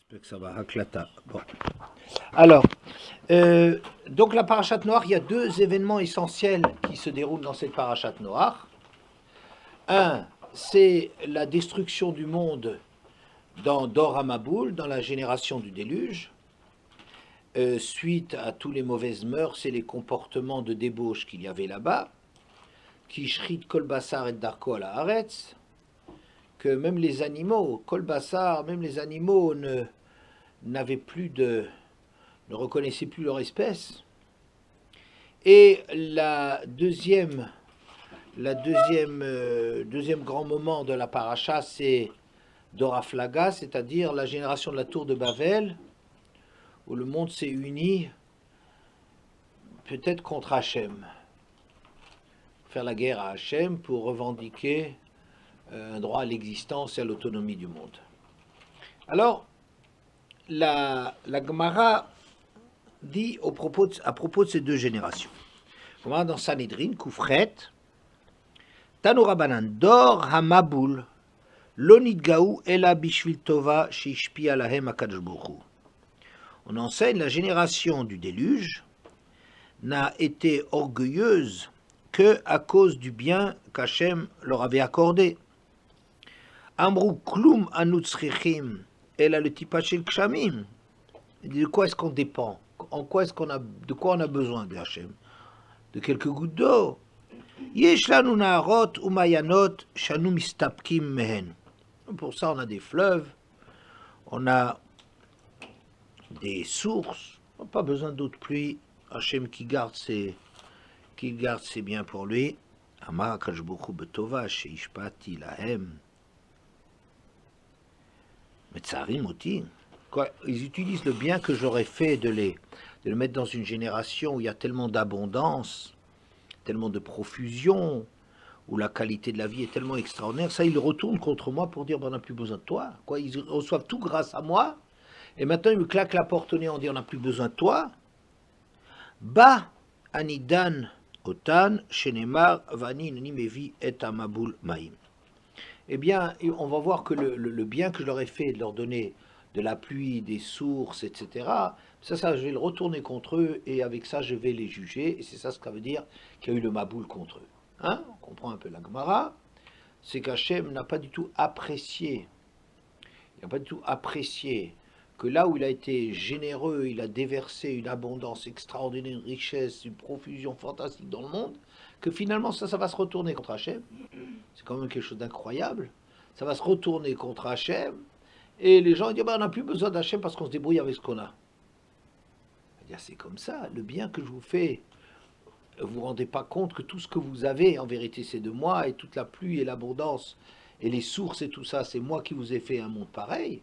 J'espère que ça va, Haklata. Bon. Alors, donc la parachate noire, il y a deux événements essentiels qui se déroulent dans cette parachate noire. Un, c'est la destruction du monde dans Dor HaMaboul, dans la génération du déluge, suite à tous les mauvaises mœurs et les comportements de débauche qu'il y avait là-bas, qui shrit kol basar et darko à la haaretz, que même les animaux, kol basar, même les animaux n'avaient plus ne reconnaissaient plus leur espèce. Et deuxième grand moment de la paracha, c'est Doraflaga, c'est-à-dire la génération de la tour de Babel, où le monde s'est uni peut-être contre Hachem, faire la guerre à Hachem pour revendiquer un droit à l'existence et à l'autonomie du monde. Alors, la Gemara dit à propos de ces deux générations. Dans Sanhedrin, Koufret, Tanourabanan, Dor Hamaboul, Lonidgaou Ela Bishvil Tova Shishpi Alahem Akadosh Baruch Hu. On enseigne la génération du déluge n'a été orgueilleuse que à cause du bien qu'Hachem leur avait accordé. Amrou Klum Anutzrichim Ela le Tipachel Kshamim. De quoi est-ce qu'on dépend? De quoi on a besoin de Hachem? De quelques gouttes d'eau. Yesh lanu naharot umayanot shanu mistapkim mehen. Pour ça, on a des fleuves, on a des sources, on n'a pas besoin d'eau de pluie. Hachem qui garde ses biens pour lui. Amar kajbuchu betova sheishpati lahem. Metzarim oti. Ils utilisent le bien que j'aurais fait de le mettre dans une génération où il y a tellement d'abondance, tellement de profusion, où la qualité de la vie est tellement extraordinaire, ça, ils le retournent contre moi pour dire, on n'a plus besoin de toi. Quoi, ils reçoivent tout grâce à moi, et maintenant ils me claquent la porte au nez en disant, on n'a plus besoin de toi. Ba anidan otan shenemar vani nimevi et amaboul maim. Eh bien, on va voir que le bien que je leur ai fait de leur donner de la pluie, des sources, etc., ça, je vais le retourner contre eux, et avec ça, je vais les juger, et c'est ça ce que ça veut dire qu'il y a eu le maboul contre eux. Hein, on comprend un peu la Gemara, c'est qu'Hachem n'a pas du tout apprécié, que là où il a été généreux, il a déversé une abondance extraordinaire, une richesse, une profusion fantastique dans le monde, que finalement ça va se retourner contre Hachem. C'est quand même quelque chose d'incroyable. Ça va se retourner contre Hachem, et les gens disent, on n'a plus besoin d'Hachem parce qu'on se débrouille avec ce qu'on a. C'est comme ça, le bien que je vous fais, vous ne vous rendez pas compte que tout ce que vous avez, en vérité, c'est de moi, et toute la pluie et l'abondance, et les sources et tout ça, c'est moi qui vous ai fait un monde pareil.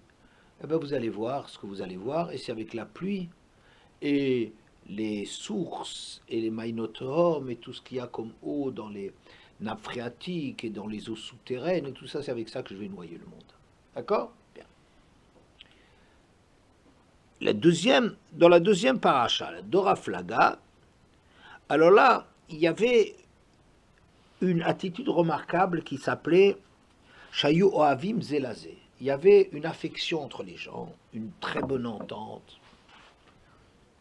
Eh bien, vous allez voir ce que vous allez voir, et c'est avec la pluie, et les sources, et les maïnotohom, et tout ce qu'il y a comme eau dans les nappes phréatiques, et dans les eaux souterraines, et tout ça, c'est avec ça que je vais noyer le monde. D'accord? Bien. Dans la deuxième paracha, la Doraflaga, alors là, il y avait une attitude remarquable qui s'appelait Shayu Ohavim Zelazé. Il y avait une affection entre les gens, une très bonne entente,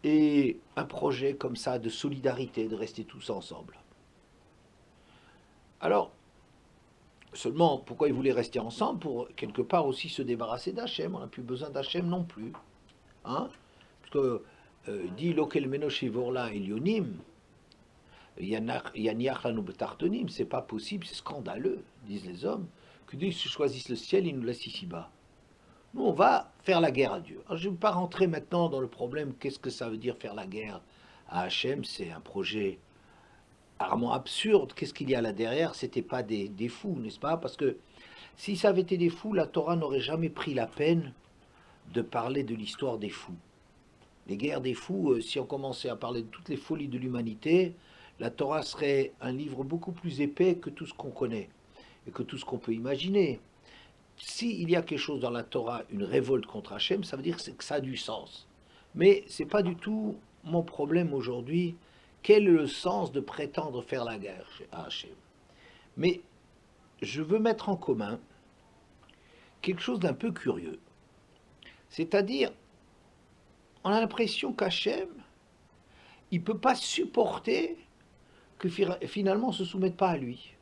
et un projet comme ça de solidarité, de rester tous ensemble. Alors, seulement, pourquoi ils voulaient rester ensemble? Pour quelque part aussi se débarrasser d'Hachem. On n'a plus besoin d'Hachem non plus. Hein? Parce que dit Lokel Menoshivorla Elionim, Yaniach lanu betartonim, c'est pas possible, c'est scandaleux, disent les hommes, que Dieu choisisse le ciel, il nous laisse ici-bas. Nous, on va faire la guerre à Dieu. Alors, je ne vais pas rentrer maintenant dans le problème, qu'est-ce que ça veut dire faire la guerre à Hachem, c'est un projet rarement absurde. Qu'est-ce qu'il y a là derrière? C'était pas des fous, n'est-ce pas? Parce que si ça avait été des fous, la Torah n'aurait jamais pris la peine de parler de l'histoire des fous. Les guerres des fous, si on commençait à parler de toutes les folies de l'humanité, la Torah serait un livre beaucoup plus épais que tout ce qu'on connaît et que tout ce qu'on peut imaginer. S'il y a quelque chose dans la Torah, une révolte contre Hachem, ça veut dire que ça a du sens. Mais ce n'est pas du tout mon problème aujourd'hui. Quel est le sens de prétendre faire la guerre à Hachem? Mais je veux mettre en commun quelque chose d'un peu curieux. C'est-à-dire, on a l'impression qu'Hachem, il ne peut pas supporter que finalement on ne se soumette pas à lui.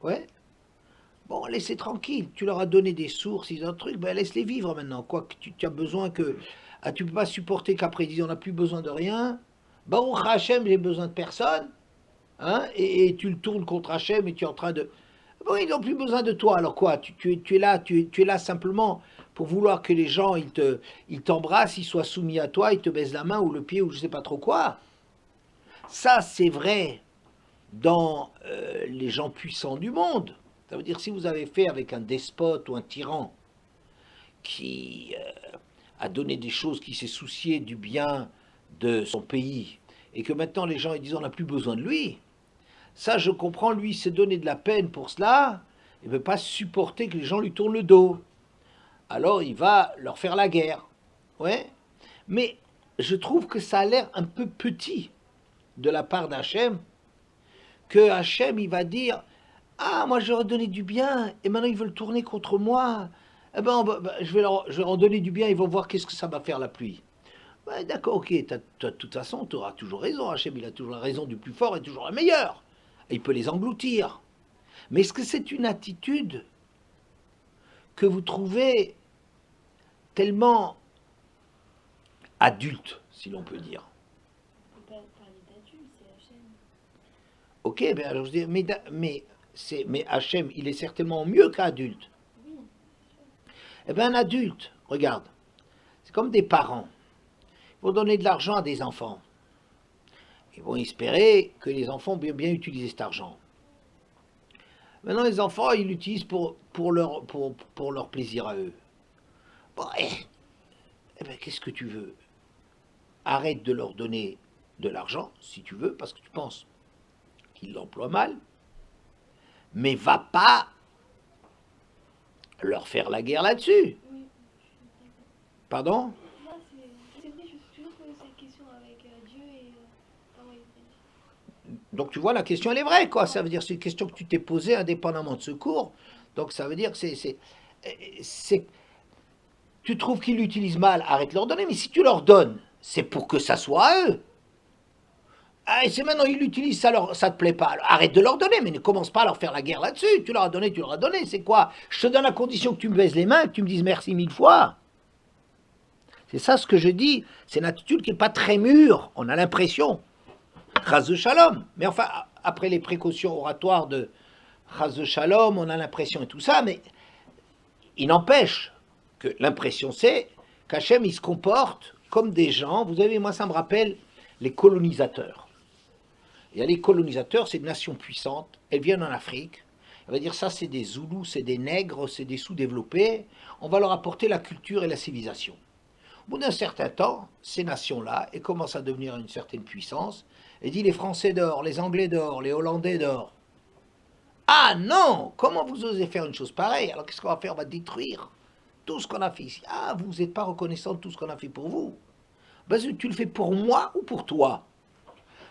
Ouais. Bon, laissez tranquille, tu leur as donné des sources, ils ont un truc, ben laisse-les vivre maintenant. Quoi que tu as besoin que. Ah, tu ne peux pas supporter qu'après ils disent on n'a plus besoin de rien. Baruch Hachem, j'ai besoin de personne. Hein, et tu le tournes contre Hachem et tu es en train de. Bon, ils n'ont plus besoin de toi, alors quoi tu es là, tu es là simplement pour vouloir que les gens ils t'embrassent, ils soient soumis à toi, ils te baisent la main ou le pied ou je ne sais pas trop quoi. Ça, c'est vrai dans les gens puissants du monde. Ça veut dire si vous avez fait avec un despote ou un tyran qui a donné des choses, qui s'est soucié du bien de son pays, et que maintenant les gens ils disent on n'a plus besoin de lui, ça je comprends, lui il s'est donné de la peine pour cela, il ne veut pas supporter que les gens lui tournent le dos. Alors il va leur faire la guerre. Ouais. Mais je trouve que ça a l'air un peu petit de la part d'Hachem, que Hachem il va dire ah, moi je leur ai donné du bien, et maintenant ils veulent tourner contre moi. Eh ben, je vais leur en donner du bien, ils vont voir qu'est-ce que ça va faire la pluie. Ouais, d'accord, ok, de toute façon, tu auras toujours raison. Hachem, il a toujours la raison du plus fort et toujours la meilleure. Et il peut les engloutir. Mais est-ce que c'est une attitude que vous trouvez tellement adulte, si l'on peut dire? On peut pas parler d'adulte, c'est Hachem. Ok, ben alors je dis, mais Hachem, il est certainement mieux qu'adulte. Oui, Eh bien, un adulte, regarde, c'est comme des parents. Ils vont donner de l'argent à des enfants. Ils vont espérer que les enfants vont bien utiliser cet argent. Maintenant, les enfants, ils l'utilisent pour leur plaisir à eux. Bon, eh ben, qu'est-ce que tu veux? Arrête de leur donner de l'argent, si tu veux, parce que tu penses qu'ils l'emploient mal, mais va pas leur faire la guerre là-dessus. oui, je suis d'accord. Pardon? Non, c'est vrai, je me suis toujours posé cette question avec Dieu et comment il fait. Donc tu vois, la question, elle est vraie, quoi. Ça veut dire que c'est une question que tu t'es posée indépendamment de ce cours. Donc ça veut dire que c'est tu trouves qu'ils l'utilisent mal, arrête de leur donner. Mais si tu leur donnes, c'est pour que ça soit à eux. Ah, et c'est maintenant ils l'utilisent, ça te plaît pas. Alors, arrête de leur donner, mais ne commence pas à leur faire la guerre là-dessus. Tu leur as donné, tu leur as donné. C'est quoi? Je te donne à condition que tu me baises les mains, que tu me dises merci 1000 fois. C'est ça ce que je dis. C'est une attitude qui n'est pas très mûre. On a l'impression. Chaz de shalom. Mais enfin, après les précautions oratoires de Chaz de shalom, on a l'impression et tout ça, mais il n'empêche que l'impression c'est qu'Hachem il se comporte comme des gens. Vous savez, moi ça me rappelle les colonisateurs. Il y a les colonisateurs, c'est des nations puissantes, elles viennent en Afrique. On va dire ça c'est des Zoulous, c'est des nègres, c'est des sous-développés. On va leur apporter la culture et la civilisation. Au bout d'un certain temps, ces nations-là, elles commencent à devenir une certaine puissance, et dit les Français d'or, les Anglais d'or, les Hollandais d'or. Ah non, comment vous osez faire une chose pareille? Alors qu'est-ce qu'on va faire? On va détruire tout ce qu'on a fait ici. Ah, vous n'êtes pas reconnaissant de tout ce qu'on a fait pour vous. Ben, tu le fais pour moi ou pour toi?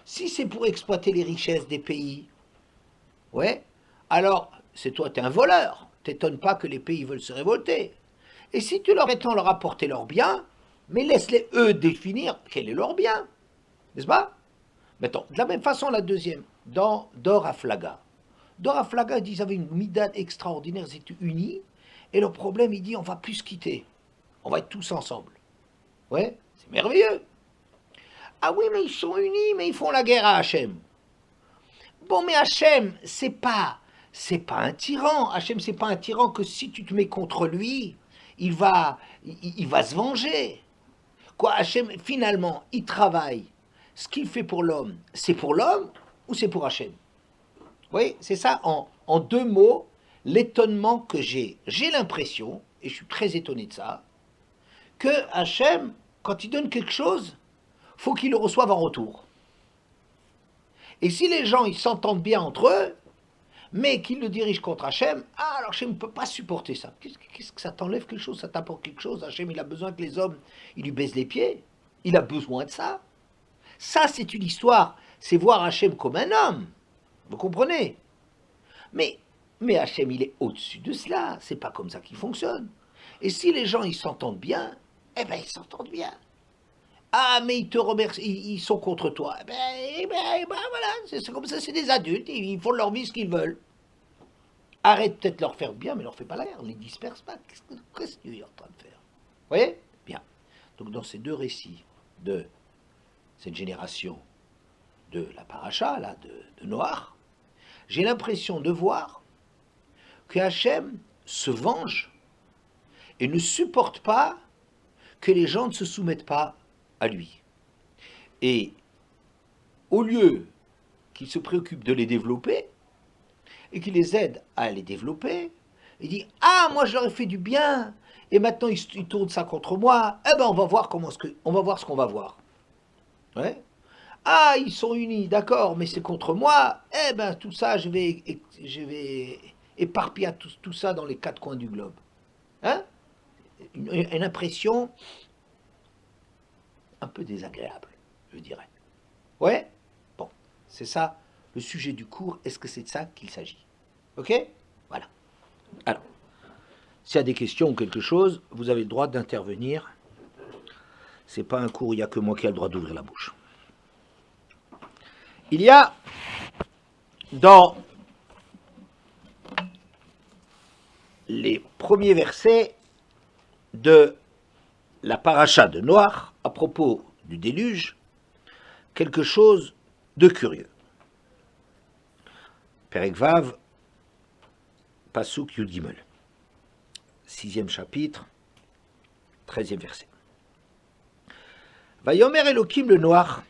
Si c'est pour exploiter les richesses des pays, ouais, alors c'est toi, t'es un voleur. T'étonnes pas que les pays veulent se révolter. Et si tu leur prétends leur apporter leur bien, mais laisse-les eux définir quel est leur bien, n'est-ce pas? Maintenant, de la même façon, la deuxième, dans Dor Aflaga. Dor Aflaga, ils avaient une midade extraordinaire, ils étaient unis, et leur problème, il dit, on va plus se quitter, on va être tous ensemble. Ouais, c'est merveilleux. Ah oui, mais ils sont unis, mais ils font la guerre à Hachem. Bon, mais Hachem, c'est pas un tyran. Hachem, c'est pas un tyran que si tu te mets contre lui, il va se venger. Quoi, Hachem, finalement, il travaille. Ce qu'il fait pour l'homme, c'est pour l'homme ou c'est pour Hachem? Vous voyez, c'est ça en deux mots l'étonnement que j'ai. J'ai l'impression, et je suis très étonné de ça, que Hachem, quand il donne quelque chose, faut qu'il le reçoive en retour. Et si les gens ils s'entendent bien entre eux, mais qu'ils le dirigent contre Hachem, ah alors Hachem ne peut pas supporter ça. Qu'est-ce que ça t'enlève quelque chose, ça t'apporte quelque chose? Hachem il a besoin que les hommes, ils lui baisent les pieds. Il a besoin de ça. Ça c'est une histoire, c'est voir Hachem comme un homme. Vous comprenez? Mais Hachem il est au-dessus de cela, c'est pas comme ça qu'il fonctionne. Et si les gens ils s'entendent bien, eh ben ils s'entendent bien. Ah, mais ils te remercient, ils sont contre toi. Voilà, c'est comme ça, c'est des adultes, ils font leur vie ce qu'ils veulent. Arrête peut-être de leur faire bien, mais leur fais pas la guerre, les disperse pas. Qu'est-ce que tu es en train de faire? Vous voyez? Bien. Donc dans ces deux récits de cette génération de la paracha, là, de Noach, j'ai l'impression de voir que Hachem se venge et ne supporte pas que les gens ne se soumettent pas à lui. Et au lieu qu'il se préoccupe de les développer et qu'il les aide à les développer, il dit ah moi je leur ai fait du bien et maintenant ils tournent ça contre moi. Eh ben on va voir on va voir ce qu'on va voir. Ouais. Ah ils sont unis, d'accord, mais c'est contre moi. Eh ben tout ça je vais éparpiller tout ça dans les quatre coins du globe. Hein? Une impression un peu désagréable, je dirais. Ouais? Bon, c'est ça le sujet du cours. Est-ce que c'est de ça qu'il s'agit? Ok? Voilà. Alors, s'il y a des questions ou quelque chose, vous avez le droit d'intervenir. C'est pas un cours où il n'y a que moi qui ai le droit d'ouvrir la bouche. Il y a dans les premiers versets de la paracha de Noach, à propos du déluge, quelque chose de curieux. Perek Vav, Pasuk Yud Gimel. 6e chapitre, 13e verset. Vayomer Elokim le Noach,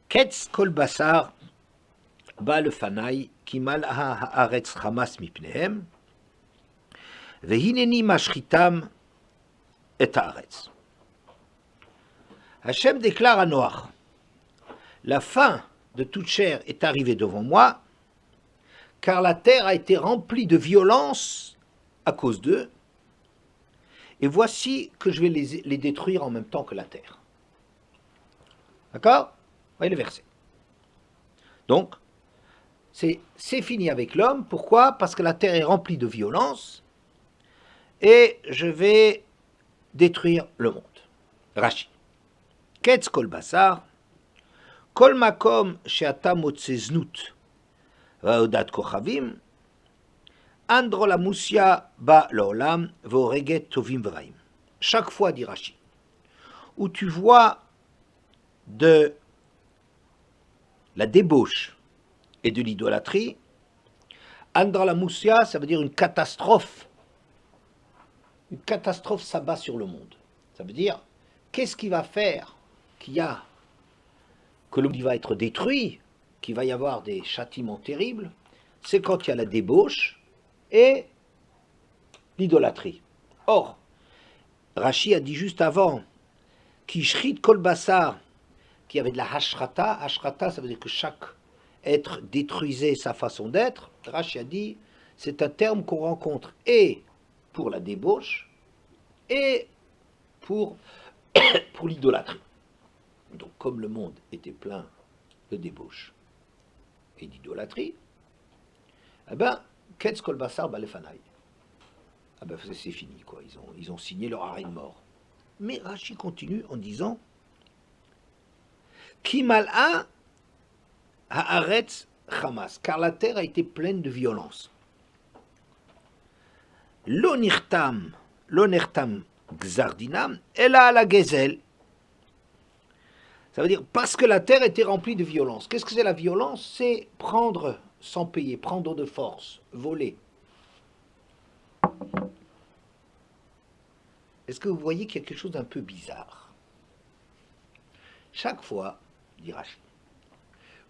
Ketz kol basar, ba lefanai, kimal haaretz chamas mipnehem, vehineni mashchitam et haaretz. Hachem déclare à Noach, la fin de toute chair est arrivée devant moi, car la terre a été remplie de violence à cause d'eux, et voici que je vais les détruire en même temps que la terre. D'accord? Voyez le verset. Donc, c'est fini avec l'homme. Pourquoi? Parce que la terre est remplie de violence, et je vais détruire le monde. Rashi. Ketz kol basar, kol makom she'ata motze znut, va'odat kochavim, andro la moussia ba l'olam, ve'oreget tovim v'raim. Chaque fois, dit Rashi, où tu vois de la débauche et de l'idolâtrie, andra la moussia, ça veut dire une catastrophe. Une catastrophe s'abat sur le monde. Ça veut dire, qu'est-ce qui va faire que le monde va être détruit, qu'il va y avoir des châtiments terribles? C'est quand il y a la débauche et l'idolâtrie. Or, Rashi a dit juste avant, qui shrit kol basar, qu'il y avait de la hashrata. Hashrata, ça veut dire que chaque être détruisait sa façon d'être. Rashi a dit, c'est un terme qu'on rencontre et pour la débauche et pour l'idolâtrie. Donc, comme le monde était plein de débauche et d'idolâtrie, eh ben, Ketz kol basar balefanaï. Ah ben, c'est fini, quoi. Ils ont signé leur arrêt de mort. Mais Rashi continue en disant Kimal'a haaretz chamas, car la terre a été pleine de violence. Lo nirtam gzardinam, ela la gezel. Ça veut dire parce que la terre était remplie de violence. Qu'est-ce que c'est la violence? C'est prendre sans payer, prendre de force, voler. Est-ce que vous voyez qu'il y a quelque chose d'un peu bizarre? Chaque fois, dit Rachid,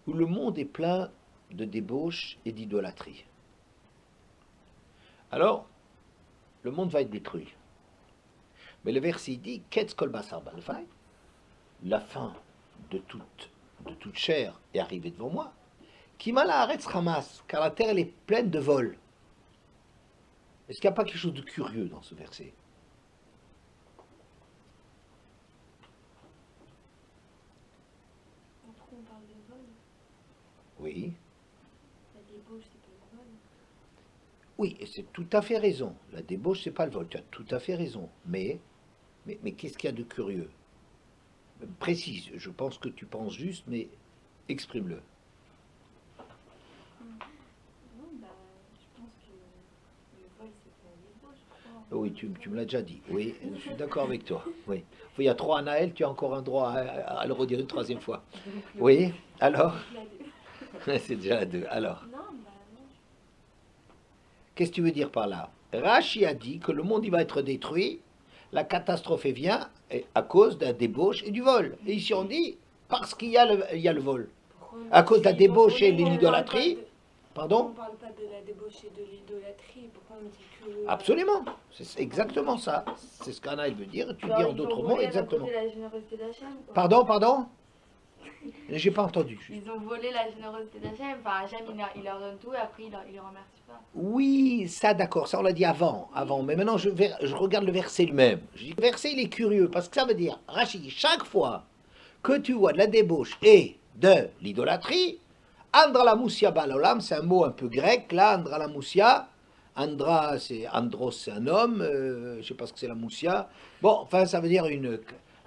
où le monde est plein de débauche et d'idolâtrie, alors le monde va être détruit. Mais le verset dit Ketz kol basar balefanaï, la fin de toute chair est arrivée devant moi. Kimala haaretz chamas, car la terre elle est pleine de vols. Est-ce qu'il n'y a pas quelque chose de curieux dans ce verset? Pourquoi on parle de vol? Oui. La débauche, c'est pas le vol. Oui, et c'est tout à fait raison. La débauche, c'est pas le vol. Tu as tout à fait raison. Mais Mais qu'est-ce qu'il y a de curieux? Précise, je pense que tu penses juste, mais exprime-le. Non, bah, je pense que le vol, c'est pas évident, je crois. Oui, tu me l'as déjà dit. Oui, je suis d'accord avec toi. Oui. Il y a trois Anaël, tu as encore un droit à le redire une troisième fois. Donc, Oui, alors? donc la C'est déjà la deux. Alors, Non, bah, non. qu'est-ce que tu veux dire par là? Rachi a dit que le monde il va être détruit, la catastrophe vient à cause d'un débauche et du vol. Et ici on dit parce il y a le vol. Pourquoi on À dit cause de la qu'ils vont débauche et voler, de on parle pas l'idolâtrie. de- Pourquoi on Pardon? parle pas de la débauche et de l'idolâtrie? Pourquoi on dit que... Absolument. C'est exactement ça. C'est ce qu'Anaël veut dire. Tu dis en Ils vont d'autres mots voler d'un exactement. côté la générosité d'Hachem, quoi. Pardon? J'ai pas entendu. Ils ont volé la générosité d'Hachem. Enfin, Hachem, il leur donne tout et après, il les remercie pas. Oui, ça d'accord, ça on l'a dit avant. Mais maintenant je regarde le verset lui-même. Je dis, le verset il est curieux parce que ça veut dire, Rachid, chaque fois que tu vois de la débauche et de l'idolâtrie, Andra la moussia balolam, c'est un mot un peu grec, là, Andra la moussia. Andra, c'est Andros, c'est un homme, je ne sais pas ce que c'est la moussia. Bon, enfin, ça veut dire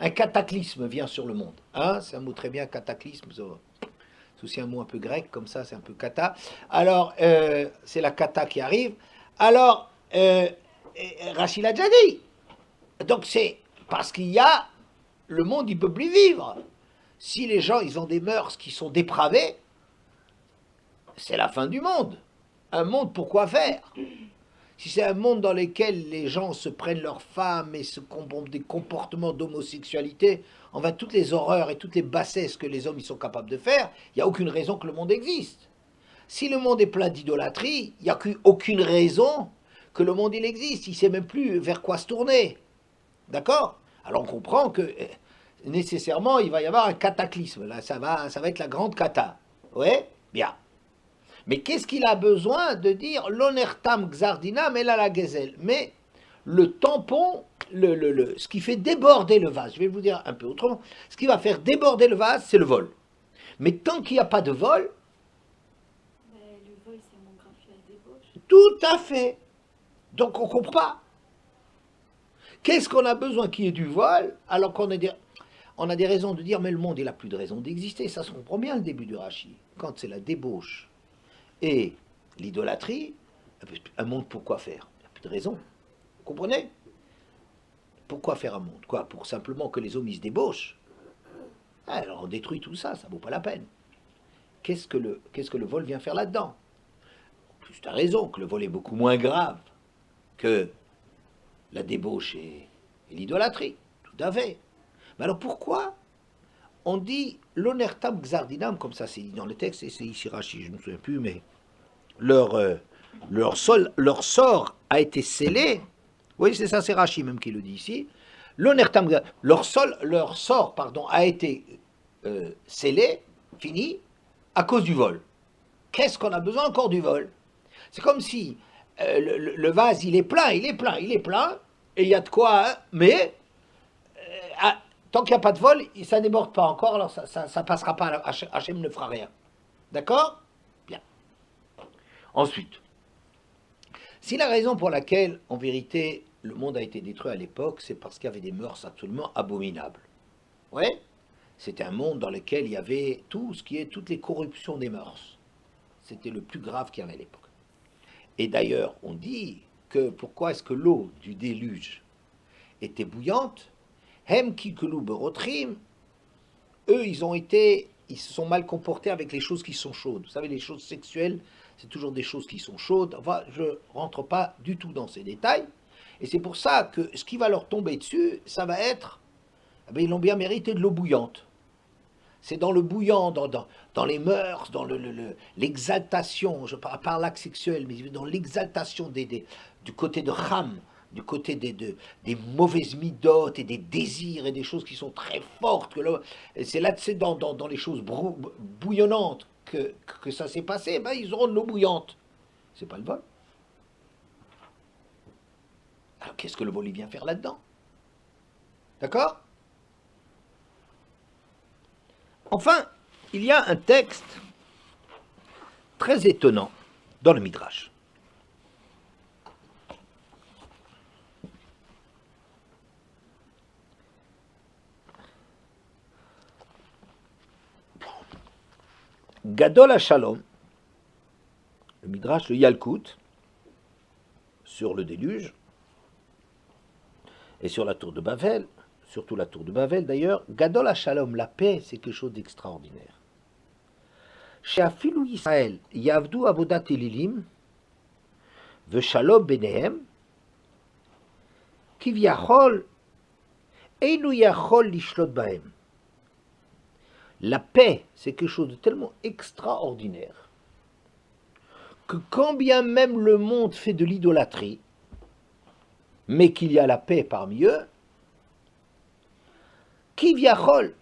un cataclysme vient sur le monde. Hein, c'est un mot très bien, cataclysme. C'est aussi un mot un peu grec, comme ça, c'est un peu kata. Alors, c'est la kata qui arrive. Alors, Rachid a déjà dit. Donc, c'est parce qu'il y a. Le monde, il ne peut plus vivre. Si les gens, ils ont des mœurs qui sont dépravées, c'est la fin du monde. Un monde, pourquoi faire? Si c'est un monde dans lequel les gens se prennent leurs femmes et se comportent des comportements d'homosexualité, enfin toutes les horreurs et toutes les bassesses que les hommes ils sont capables de faire, il n'y a aucune raison que le monde existe. Si le monde est plein d'idolâtrie, il n'y a aucune raison que le monde il existe. Il ne sait même plus vers quoi se tourner. D'accord? Alors on comprend que nécessairement il va y avoir un cataclysme. Là, ça va être la grande cata. Ouais? Bien. Mais qu'est-ce qu'il a besoin de dire l'onertam xardinam et la gezel? Mais le tampon, ce qui fait déborder le vase, je vais vous dire un peu autrement, ce qui va faire déborder le vase, c'est le vol. Mais tant qu'il n'y a pas de vol, Mais le vol, c'est mon graphique à la débauche. tout à fait. Donc on ne comprend pas. Qu'est-ce qu'on a besoin qu'il y ait du vol alors qu'on on a des raisons de dire mais le monde il n'a plus de raison d'exister. Ça se comprend bien le début du Rachi. Quand c'est la débauche et l'idolâtrie, un monde pourquoi faire? Il n'y a plus de raison. Vous comprenez? Pourquoi faire un monde? Quoi? Pour simplement que les hommes ils se débauchent? Ah, alors on détruit tout ça, ça vaut pas la peine. Qu'est-ce que le vol vient faire là-dedans? En plus, tu as raison que le vol est beaucoup moins grave que la débauche et l'idolâtrie. Tout à fait. Mais alors pourquoi on dit l'onertam xardinam, comme ça c'est dit dans le texte, et c'est ici Rachi, je ne me souviens plus, mais leur sort a été scellé. Oui, c'est ça, c'est Rachi même qui le dit ici. L'onertam, leur sort, pardon, a été scellé, fini, à cause du vol. Qu'est-ce qu'on a besoin encore du vol? C'est comme si le vase, il est plein, et il y a de quoi, hein, mais tant qu'il n'y a pas de vol, ça ne déborde pas encore, alors ça ne passera pas, Hachem ne fera rien. D'accord? Bien. Ensuite, si la raison pour laquelle, en vérité, le monde a été détruit à l'époque, c'est parce qu'il y avait des mœurs absolument abominables. Ouais? C'était un monde dans lequel il y avait toutes les corruptions des mœurs. C'était le plus grave qu'il y avait à l'époque. Et d'ailleurs, on dit que pourquoi est-ce que l'eau du déluge était bouillante? Hem kikelu berotrim, eux, ils se sont mal comportés avec les choses qui sont chaudes. Vous savez, les choses sexuelles, c'est toujours des choses qui sont chaudes. Enfin, je ne rentre pas du tout dans ces détails. Et c'est pour ça que ce qui va leur tomber dessus, ça va être, ils l'ont bien mérité, de l'eau bouillante. C'est dans le bouillant, dans les mœurs, dans l'exaltation, je parle pas l'acte sexuel, mais dans l'exaltation du côté de Ham, du côté des mauvaises midotes et des désirs et des choses qui sont très fortes. C'est là, c'est dans les choses bouillonnantes que ça s'est passé, ils auront de l'eau bouillante. C'est pas le vol. Alors qu'est-ce que le vol vient faire là-dedans? D'accord? Enfin, il y a un texte très étonnant dans le Midrash. Gadol HaShalom, le Midrash, le Yalkut, sur le déluge, et sur la tour de Babel, surtout la tour de Babel d'ailleurs, Gadol HaShalom, la paix, c'est quelque chose d'extraordinaire. Chez Afilou Israël, Yavdu Avodat Elilim, Veshalom Benehem, Kivyachol, Einu Yachol Lishlot Bahem. La paix, c'est quelque chose de tellement extraordinaire que quand bien même le monde fait de l'idolâtrie, mais qu'il y a la paix parmi eux, Kivyachol,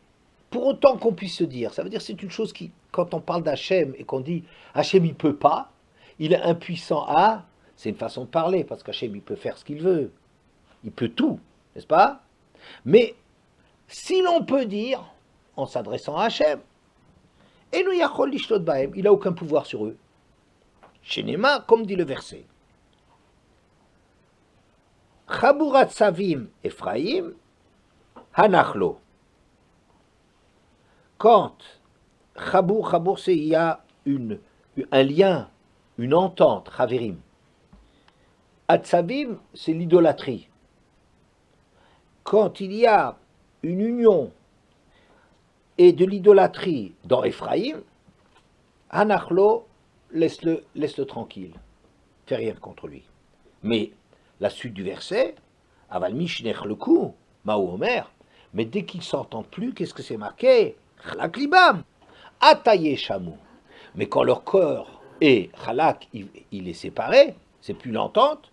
pour autant qu'on puisse se dire, ça veut dire que c'est une chose qui, quand on parle d'Hachem et qu'on dit Hachem il peut pas, il est impuissant à, c'est une façon de parler, parce qu'Hachem il peut faire ce qu'il veut, il peut tout, n'est-ce pas? Mais si l'on peut dire, en s'adressant à Hachem, et nous yachol lishlot bahem, il n'a aucun pouvoir sur eux. Chez Nema, comme dit le verset, Chaburat Savim Ephraim, Hanachlo. Quand Chabour, c'est il y a un lien, une entente, Chaverim. Atzavim, c'est l'idolâtrie. Quand il y a une union et de l'idolâtrie dans Ephraïm, Hanachlo, laisse-le tranquille. Fais rien contre lui. Mais la suite du verset, Aval Mishnech le coup, Mao Omer, mais dès qu'ils s'entendent plus, qu'est-ce que c'est marqué? Chalak libam, Ataye chamou. Mais quand leur corps est chalak, il est séparé, c'est plus l'entente,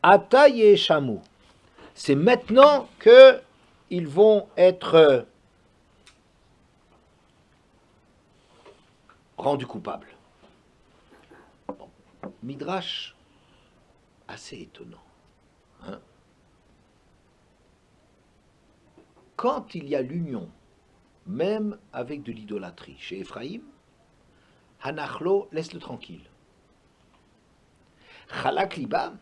Ataye chamou. C'est maintenant que ils vont être rendus coupables. Bon. Midrash, assez étonnant. Hein? Quand il y a l'union, même avec de l'idolâtrie, chez Ephraïm, Hanachlo, laisse-le tranquille. Chalak libam,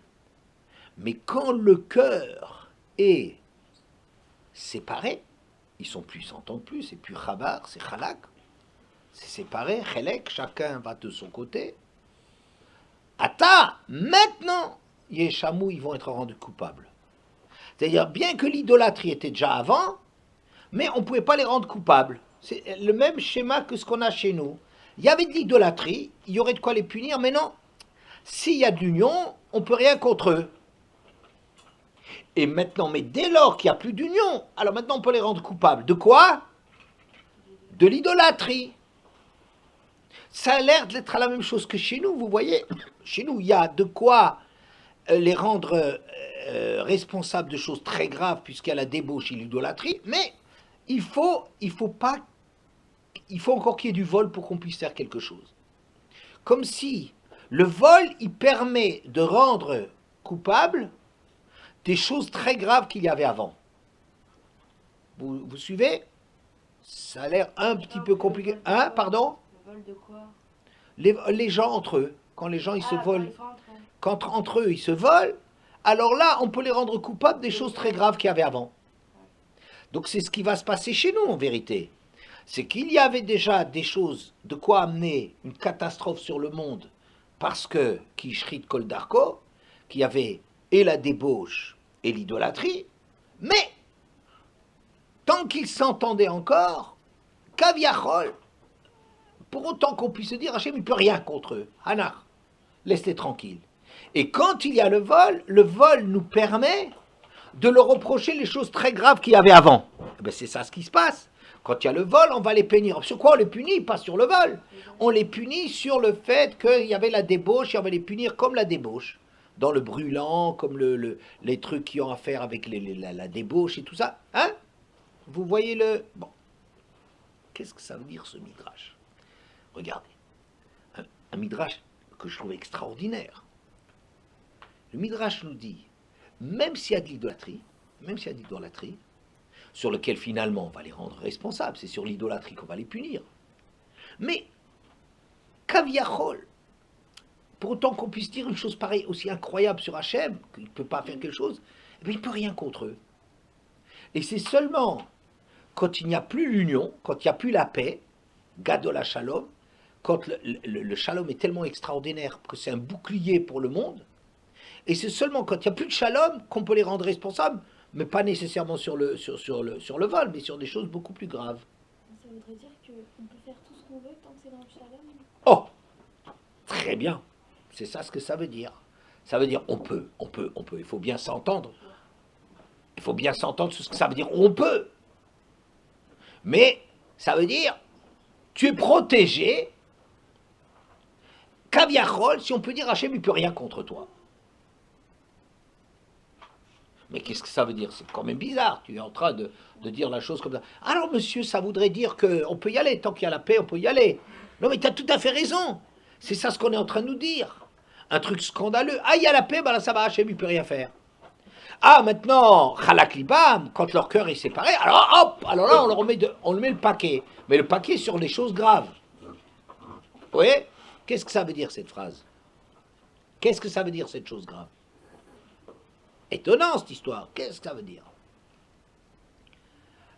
mais quand le cœur est séparé, ils sont plus, ils s'entendent plus, c'est plus Chabar, c'est Chalak, c'est séparé, Chelek, chacun va de son côté. Ata, maintenant, Yeshamou, ils vont être rendus coupables. C'est-à-dire, bien que l'idolâtrie était déjà avant, mais on ne pouvait pas les rendre coupables. C'est le même schéma que ce qu'on a chez nous. Il y avait de l'idolâtrie, il y aurait de quoi les punir, mais non. S'il y a de l'union, on ne peut rien contre eux. Et maintenant, mais dès lors qu'il n'y a plus d'union, alors maintenant on peut les rendre coupables. De quoi? De l'idolâtrie. Ça a l'air d'être la même chose que chez nous, vous voyez. Chez nous, il y a de quoi les rendre responsables de choses très graves, puisqu'il y a la débauche et l'idolâtrie, mais il faut encore qu'il y ait du vol pour qu'on puisse faire quelque chose. Comme si le vol, il permet de rendre coupable des choses très graves qu'il y avait avant. Vous suivez? Ça a l'air un petit peu compliqué. Hein, pardon? Le vol de quoi? Les gens entre eux, quand les gens ils se volent, quand entre eux ils se volent, alors là on peut les rendre coupables des choses très graves qu'il y avait avant. Donc c'est ce qui va se passer chez nous en vérité. C'est qu'il y avait déjà des choses de quoi amener une catastrophe sur le monde parce que Kishrit Kol Darko, qu'il y avait et la débauche et l'idolâtrie, mais tant qu'ils s'entendaient encore, Kaviachol, pour autant qu'on puisse se dire, Hachem, il ne peut rien contre eux. Hanach, laisse-les tranquilles. Et quand il y a le vol nous permet de leur reprocher les choses très graves qu'il y avait avant. Eh bien, c'est ça ce qui se passe. Quand il y a le vol, on va les punir. Sur quoi on les punit? Pas sur le vol. On les punit sur le fait qu'il y avait la débauche, et on va les punir comme la débauche. Dans le brûlant, comme les trucs qui ont à faire avec la débauche et tout ça. Hein? Vous voyez le... Bon. Qu'est-ce que ça veut dire ce midrash? Regardez. Un midrash que je trouve extraordinaire. Le midrash nous dit, même s'il y a de l'idolâtrie, sur lequel finalement on va les rendre responsables, c'est sur l'idolâtrie qu'on va les punir. Mais, Kaviachol, pour autant qu'on puisse dire une chose pareille, aussi incroyable sur Hachem, qu'il ne peut pas faire quelque chose, eh bien, il ne peut rien contre eux. Et c'est seulement quand il n'y a plus l'union, quand il n'y a plus la paix, Gadol HaShalom, quand le shalom est tellement extraordinaire que c'est un bouclier pour le monde, et c'est seulement quand il n'y a plus de shalom qu'on peut les rendre responsables, mais pas nécessairement sur le vol, mais sur des choses beaucoup plus graves. Ça voudrait dire qu'on peut faire tout ce qu'on veut tant que c'est dans le shalom. Oh, très bien. C'est ça ce que ça veut dire. Ça veut dire on peut. Il faut bien s'entendre. Il faut bien s'entendre sur ce que ça veut dire. On peut. Mais ça veut dire tu es protégé. Kaviachol, si on peut dire Hachem, il ne peut rien contre toi. Mais qu'est-ce que ça veut dire? C'est quand même bizarre. Tu es en train de dire la chose comme ça. Alors, monsieur, ça voudrait dire qu'on peut y aller. Tant qu'il y a la paix, on peut y aller. Non, mais tu as tout à fait raison. C'est ça ce qu'on est en train de nous dire. Un truc scandaleux. Ah, il y a la paix, ben là, ça va, Hachem, il ne peut rien faire. Ah, maintenant, Chalak Libam, quand leur cœur est séparé, alors hop, alors là, on le met le paquet. Mais le paquet sur les choses graves. Vous voyez? Qu'est-ce que ça veut dire, cette phrase? Qu'est-ce que ça veut dire, cette chose grave? Étonnant, cette histoire. Qu'est-ce que ça veut dire?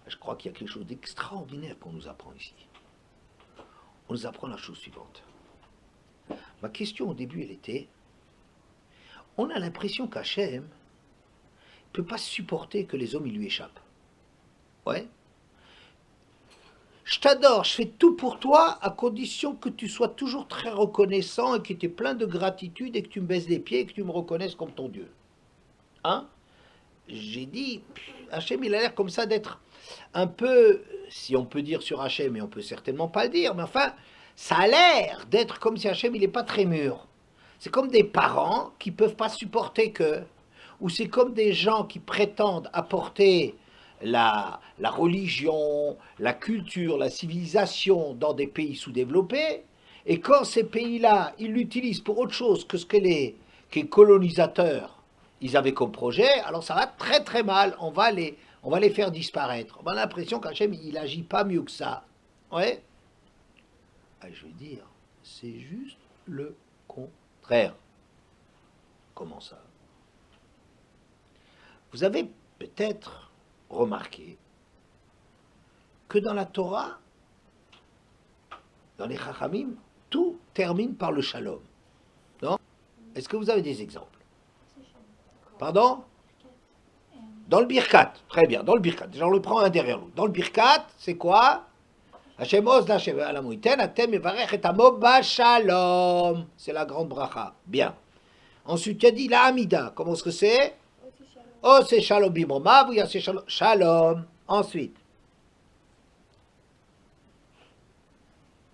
Je crois qu'il y a quelque chose d'extraordinaire qu'on nous apprend ici. On nous apprend la chose suivante. Ma question au début, elle était, on a l'impression qu'Hachem ne peut pas supporter que les hommes ils lui échappent. Ouais. Je t'adore, je fais tout pour toi à condition que tu sois toujours très reconnaissant et que tu aies plein de gratitude et que tu me baisses les pieds et que tu me reconnaisses comme ton Dieu. Hein? J'ai dit, Hachem, il a l'air comme ça d'être un peu, si on peut dire sur Hachem, mais on peut certainement pas le dire, mais enfin, ça a l'air d'être comme si Hachem, il n'est pas très mûr. C'est comme des parents qui ne peuvent pas supporter que, ou c'est comme des gens qui prétendent apporter la religion, la culture, la civilisation dans des pays sous-développés, et quand ces pays-là, ils l'utilisent pour autre chose que ce que les colonisateurs, ils avaient comme projet, alors ça va très très mal, on va les faire disparaître. On a l'impression qu'Hachem, il n'agit pas mieux que ça. Ouais. Ah, je vais dire, c'est juste le contraire. Comment ça? Vous avez peut-être remarqué que dans la Torah, dans les Chachamim, tout termine par le shalom. Non? Est-ce que vous avez des exemples? Pardon? Dans le Birkat, très bien, dans le Birkat. J'en le prends un derrière l'autre. Dans le Birkat, c'est quoi? Hashem oz d'Hashem alamoiten atem yevarech et amo b'shalom. C'est la grande bracha. Bien. Ensuite, il y a dit la Hamida. Comment est-ce que c'est? Oh, c'est shalom bimromav, ou c'est shalom. Shalom. Ensuite.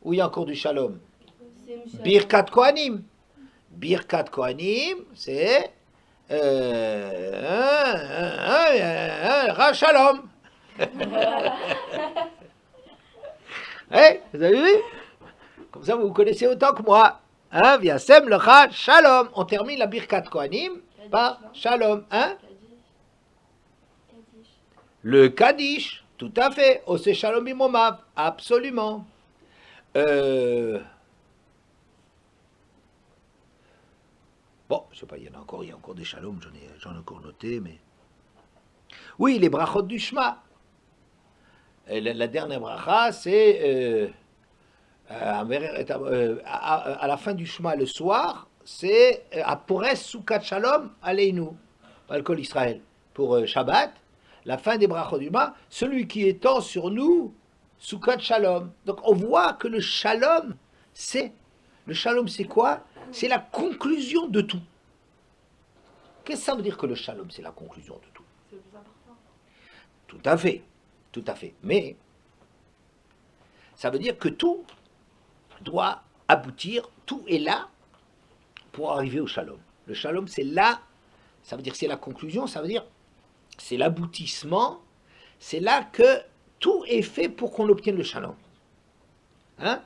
Où il y a encore du shalom? Birkat Kohanim. Birkat Kohanim, c'est Shalom. Vous avez vu? Comme ça, vous connaissez autant que moi. Hein? Viasem le Shalom. On termine la Birkat Kohanim par Shalom. Hein? Le Kaddish, tout à fait. Ose Shalom Bimomav, absolument. Bon, je sais pas, il y a encore des Shalom, j'en ai encore noté, mais... Oui, les brachot du Shema. La dernière bracha, c'est... à la fin du Shema, le soir, c'est... Apores Sukat Shalom, Aleinu, Alcool Israël. Pour Shabbat, la fin des brachot du Shema, celui qui étend sur nous, Sukat Shalom. Donc on voit que le Shalom, c'est... Le Shalom, c'est quoi? C'est la conclusion de tout. Qu'est-ce que ça veut dire que le Shalom, c'est la conclusion de tout? C'est le plus important. Tout à fait, tout à fait. Mais ça veut dire que tout doit aboutir, tout est là pour arriver au Shalom. Le Shalom, c'est là, ça veut dire que c'est la conclusion, ça veut dire c'est l'aboutissement, c'est là que tout est fait pour qu'on obtienne le Shalom. Hein?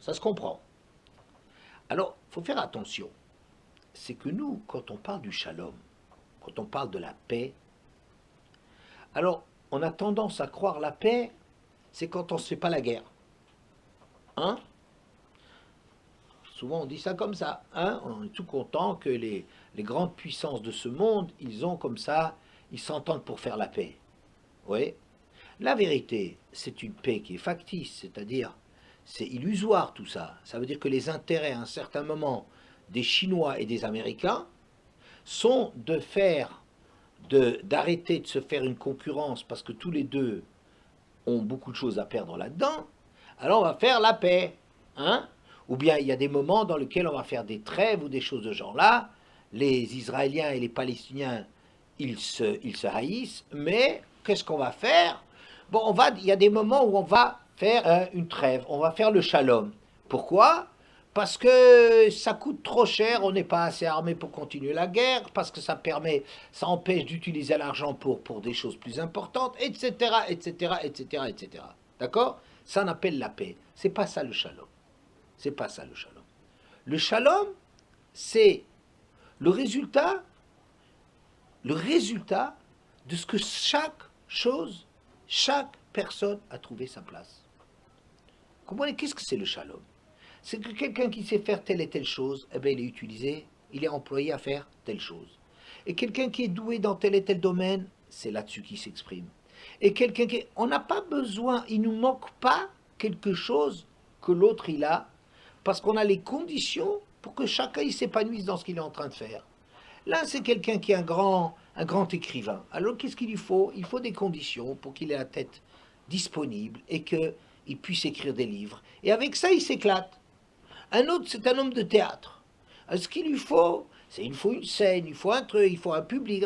Ça se comprend. Alors, il faut faire attention. C'est que nous, quand on parle du Shalom, quand on parle de la paix, alors on a tendance à croire la paix, c'est quand on ne se fait pas la guerre. Hein? Souvent on dit ça comme ça. Hein? On est tout content que les grandes puissances de ce monde, ils ont comme ça, ils s'entendent pour faire la paix. Oui. La vérité, c'est une paix qui est factice, c'est-à-dire c'est illusoire tout ça. Ça veut dire que les intérêts à un certain moment des Chinois et des Américains sont d'arrêter de se faire une concurrence parce que tous les deux ont beaucoup de choses à perdre là-dedans. Alors on va faire la paix, hein? Ou bien il y a des moments dans lesquels on va faire des trêves ou des choses de genre là. Les Israéliens et les Palestiniens, ils se haïssent, mais qu'est-ce qu'on va faire? Bon, il y a des moments où on va faire une trêve, on va faire le shalom. Pourquoi? Parce que ça coûte trop cher, on n'est pas assez armé pour continuer la guerre, parce que ça empêche d'utiliser l'argent pour des choses plus importantes, etc., etc., etc., etc. D'accord? Ça on appelle la paix. C'est pas ça le shalom. C'est pas ça le shalom. Le shalom, c'est le résultat de ce que chaque chose, chaque personne a trouvé sa place. Comprenez, qu'est-ce que c'est le shalom? C'est que quelqu'un qui sait faire telle et telle chose, eh bien, il est utilisé, il est employé à faire telle chose. Et quelqu'un qui est doué dans tel et tel domaine, c'est là-dessus qu'il s'exprime. Et quelqu'un qui... On n'a pas besoin, il ne nous manque pas quelque chose que l'autre il a, parce qu'on a les conditions pour que chacun il s'épanouisse dans ce qu'il est en train de faire. Là, c'est quelqu'un qui est un grand écrivain. Alors, qu'est-ce qu'il lui faut? Il faut des conditions pour qu'il ait la tête disponible et qu'il puisse écrire des livres. Et avec ça, il s'éclate. Un autre, c'est un homme de théâtre. Ce qu'il lui faut, il faut une scène, il faut un truc, il faut un public.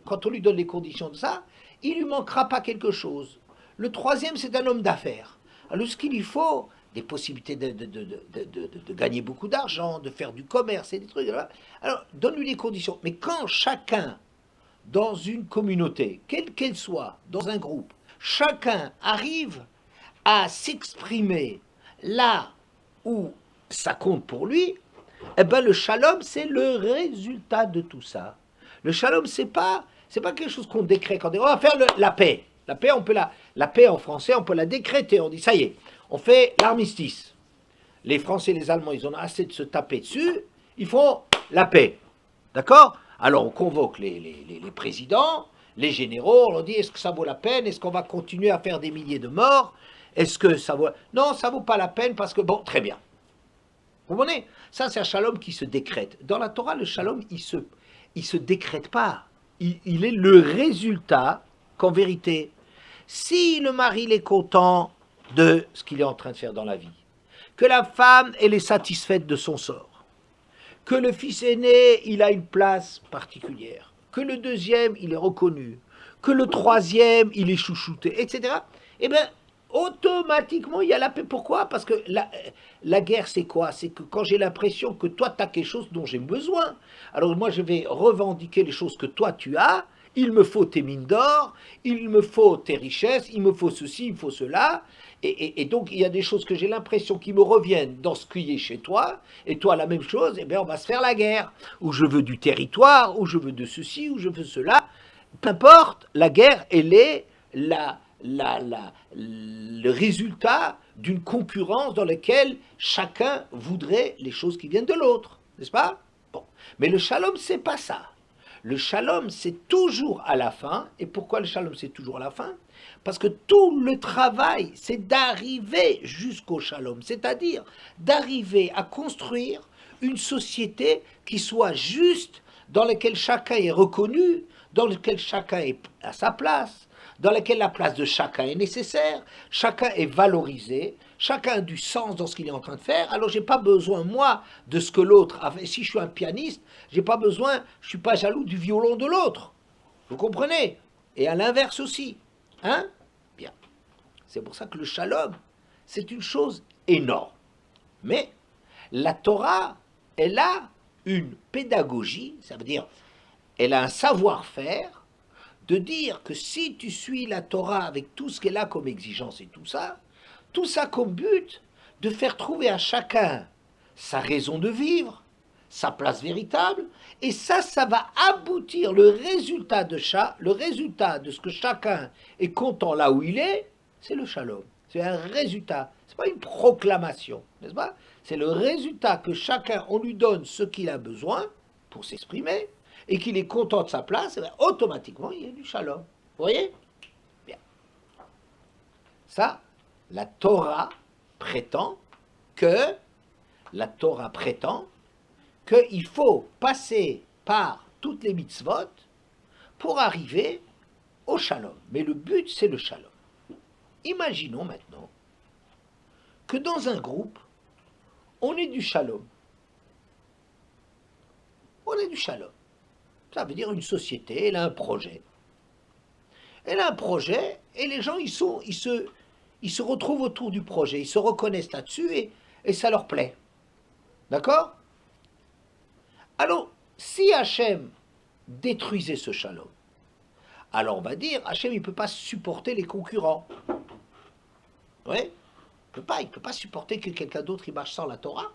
Quand on lui donne les conditions de ça, il ne lui manquera pas quelque chose. Le troisième, c'est un homme d'affaires. Alors, ce qu'il lui faut, des possibilités de gagner beaucoup d'argent, de faire du commerce et des trucs. Alors, donne-lui les conditions. Mais quand chacun, dans une communauté, quelle qu'elle soit, dans un groupe, chacun arrive à s'exprimer là où ça compte pour lui, eh ben le shalom, c'est le résultat de tout ça. Le shalom, c'est pas quelque chose qu'on décrète. Quand on va faire la paix. La paix, la paix en français, on peut la décréter. On dit, ça y est, on fait l'armistice. Les Français et les Allemands, ils ont assez de se taper dessus. Ils font la paix. D'accord? Alors, on convoque les présidents, les généraux. On leur dit, est-ce que ça vaut la peine? Est-ce qu'on va continuer à faire des milliers de morts? Est-ce que ça vaut... Non, ça vaut pas la peine parce que, bon, très bien. Vous comprenez? Ça, c'est un shalom qui se décrète. Dans la Torah, le shalom, il se décrète pas. Il est le résultat qu'en vérité, si le mari il est content de ce qu'il est en train de faire dans la vie, que la femme, elle est satisfaite de son sort, que le fils aîné, il a une place particulière, que le deuxième, il est reconnu, que le troisième, il est chouchouté, etc., eh bien, automatiquement, il y a la paix. Pourquoi? Parce que la guerre, c'est quoi? C'est que quand j'ai l'impression que toi, tu as quelque chose dont j'ai besoin, alors moi, je vais revendiquer les choses que toi, tu as. Il me faut tes mines d'or, il me faut tes richesses, il me faut ceci, il me faut cela. Et donc, il y a des choses que j'ai l'impression qui me reviennent dans ce qui est chez toi, et toi, la même chose, eh bien, on va se faire la guerre. Ou je veux du territoire, ou je veux de ceci, ou je veux cela. Peu importe, la guerre, elle est le résultat d'une concurrence dans laquelle chacun voudrait les choses qui viennent de l'autre, n'est-ce pas? Bon. Mais le shalom, c'est pas ça. Le shalom, c'est toujours à la fin. Et pourquoi le shalom, c'est toujours à la fin? Parce que tout le travail, c'est d'arriver jusqu'au shalom, c'est-à-dire d'arriver à construire une société qui soit juste, dans laquelle chacun est reconnu, dans laquelle chacun est à sa place, dans laquelle la place de chacun est nécessaire, chacun est valorisé, chacun a du sens dans ce qu'il est en train de faire. Alors, je n'ai pas besoin, moi, de ce que l'autre a fait. Si je suis un pianiste, j'ai pas besoin, je ne suis pas jaloux du violon de l'autre. Vous comprenez? Et à l'inverse aussi. Hein? Bien. C'est pour ça que le shalom, c'est une chose énorme. Mais la Torah, elle a une pédagogie, ça veut dire, elle a un savoir-faire, de dire que si tu suis la Torah avec tout ce qu'elle a comme exigence et tout ça comme but de faire trouver à chacun sa raison de vivre, sa place véritable, et ça va aboutir, le résultat de ce que chacun est content là où il est, c'est le shalom. C'est un résultat, c'est pas une proclamation, n'est-ce pas? C'est le résultat que chacun, on lui donne ce qu'il a besoin pour s'exprimer, et qu'il est content de sa place, eh bien, automatiquement, il y a du shalom. Vous voyez? Bien. Ça, la Torah prétend que, la Torah prétend, qu'il faut passer par toutes les mitzvot pour arriver au shalom. Mais le but, c'est le shalom. Imaginons maintenant que dans un groupe, on est du shalom. On est du shalom. Ça veut dire une société, elle a un projet. Elle a un projet et les gens, ils se retrouvent autour du projet, ils se reconnaissent là-dessus et ça leur plaît. D'accord? Alors, si Hachem détruisait ce shalom, alors on va dire, Hachem, il ne peut pas supporter les concurrents. Oui, il ne peut pas supporter que quelqu'un d'autre il marche sans la Torah.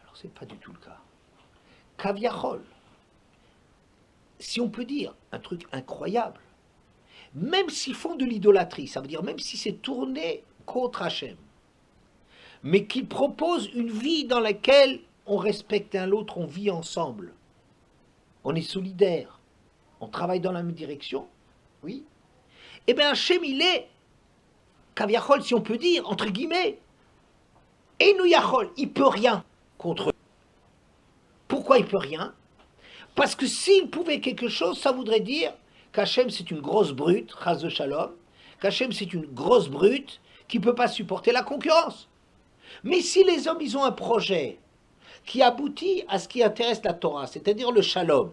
Alors, ce n'est pas du tout le cas. Kaviachol, si on peut dire un truc incroyable, même s'ils font de l'idolâtrie, ça veut dire même si c'est tourné contre Hachem, mais qu'ils proposent une vie dans laquelle on respecte l'un l'autre, on vit ensemble, on est solidaires, on travaille dans la même direction, oui, eh bien Hachem il est, Kaviachol si on peut dire, entre guillemets, Enouyachol, il peut rien contre eux. Pourquoi il peut rien? Parce que s'il pouvait quelque chose, ça voudrait dire qu'Hachem c'est une grosse brute, Chas de Shalom, qu'Hachem c'est une grosse brute qui ne peut pas supporter la concurrence. Mais si les hommes ils ont un projet qui aboutit à ce qui intéresse la Torah, c'est-à-dire le Shalom,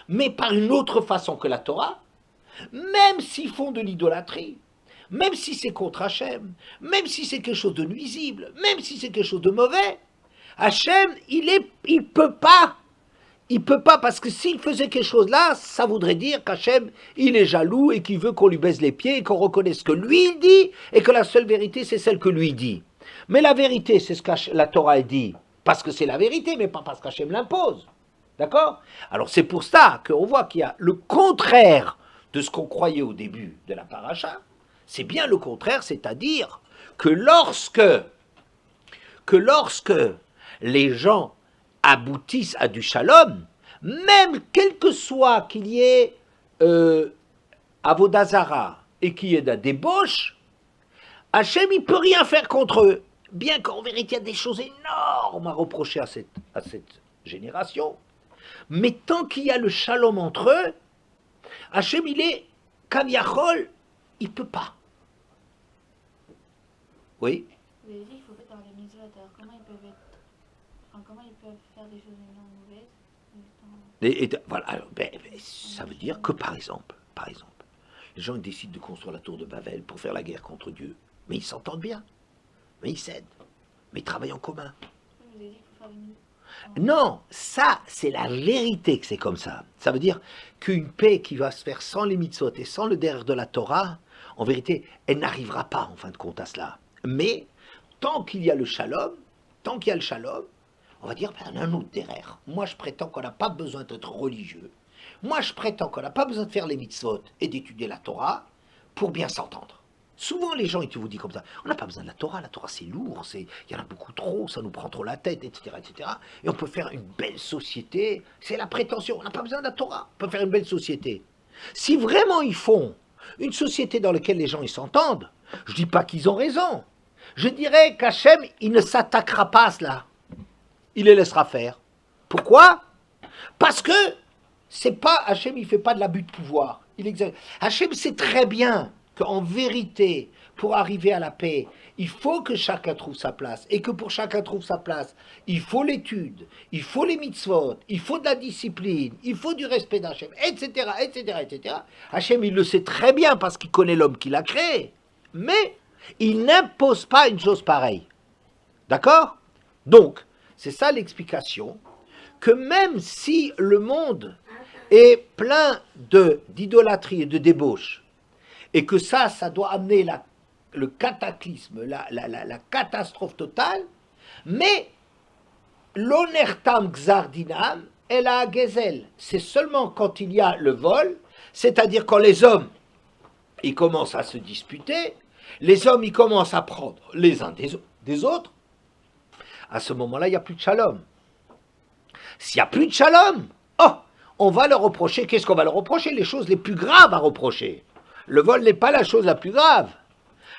mais par une autre façon que la Torah, même s'ils font de l'idolâtrie, même si c'est contre Hachem, même si c'est quelque chose de nuisible, même si c'est quelque chose de mauvais, Hachem, il peut pas, parce que s'il faisait quelque chose là, ça voudrait dire qu'Hachem, il est jaloux et qu'il veut qu'on lui baise les pieds et qu'on reconnaisse ce que lui il dit et que la seule vérité, c'est celle que lui dit. Mais la vérité, c'est ce que la Torah dit, parce que c'est la vérité, mais pas parce qu'Hachem l'impose. D'accord? Alors c'est pour ça qu'on voit qu'il y a le contraire de ce qu'on croyait au début de la paracha. C'est bien le contraire, c'est-à-dire que lorsque les gens aboutissent à du shalom, même quel que soit qu'il y ait Avodazara et qu'il y ait de la débauche, Hachem il ne peut rien faire contre eux. Bien qu'en vérité il y a des choses énormes à reprocher à cette génération, mais tant qu'il y a le shalom entre eux, Hachem il est Kaviachol, il ne peut pas. Oui. Vous avez dit qu'il faut faire les mitzvot, alors comment ils peuvent faire des choses mauvaises? Voilà, alors, ça veut dire que par exemple, les gens ils décident de construire la tour de Babel pour faire la guerre contre Dieu, mais ils s'entendent bien, mais ils s'aident, mais ils travaillent en commun. Vous avez dit qu'il faut faire les mitzvot. Non, ça c'est la vérité que c'est comme ça. Ça veut dire qu'une paix qui va se faire sans les mitzvot et sans le derrière de la Torah, en vérité, elle n'arrivera pas en fin de compte à cela. Mais tant qu'il y a le shalom, on va dire, ben, un autre derrière. Moi, je prétends qu'on n'a pas besoin d'être religieux. Moi, je prétends qu'on n'a pas besoin de faire les mitzvot et d'étudier la Torah pour bien s'entendre. Souvent, les gens, ils te vous disent comme ça, on n'a pas besoin de la Torah c'est lourd, il y en a beaucoup trop, ça nous prend trop la tête, etc., etc. Et on peut faire une belle société, c'est la prétention, on n'a pas besoin de la Torah, on peut faire une belle société. Si vraiment ils font une société dans laquelle les gens ils s'entendent, je ne dis pas qu'ils ont raison, je dirais qu'Hachem, il ne s'attaquera pas à cela. Il les laissera faire. Pourquoi? Parce que c'est pas Hachem, il ne fait pas de l'abus de pouvoir. Hachem sait très bien qu'en vérité, pour arriver à la paix, il faut que chacun trouve sa place. Et que pour chacun trouve sa place, il faut l'étude, il faut les mitzvot, il faut de la discipline, il faut du respect d'Hachem, etc., etc., etc. Hachem, il le sait très bien parce qu'il connaît l'homme qui l'a créé. Mais il n'impose pas une chose pareille. D'accord? Donc, c'est ça l'explication, que même si le monde est plein d'idolâtrie et de débauche, et que ça doit amener le cataclysme, la catastrophe totale, mais l'onertam xardinam et la gezel, c'est seulement quand il y a le vol, c'est-à-dire quand les hommes, ils commencent à se disputer, les hommes, ils commencent à prendre les uns des autres, à ce moment-là, il n'y a plus de shalom. S'il n'y a plus de shalom, on va leur reprocher, qu'est-ce qu'on va leur reprocher? Les choses les plus graves à reprocher. Le vol n'est pas la chose la plus grave.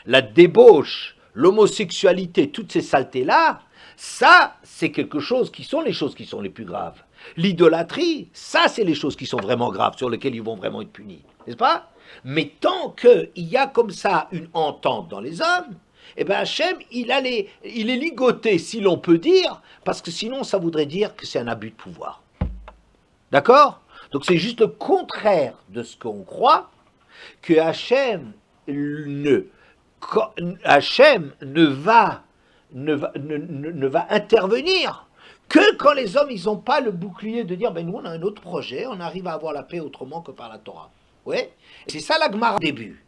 La débauche, l'homosexualité, toutes ces saletés-là, ça, c'est quelque chose qui sont les choses qui sont les plus graves. L'idolâtrie, ça, c'est les choses qui sont vraiment graves, sur lesquelles ils vont vraiment être punis, n'est-ce pas? Mais tant qu'il y a comme ça une entente dans les hommes, eh bien Hachem, il est ligoté, si l'on peut dire, parce que sinon, ça voudrait dire que c'est un abus de pouvoir. D'accord? Donc c'est juste le contraire de ce qu'on croit, que Hachem ne va intervenir que quand les hommes, ils n'ont pas le bouclier de dire, ben nous on a un autre projet, on arrive à avoir la paix autrement que par la Torah. Ouais. C'est ça la Gemara au début.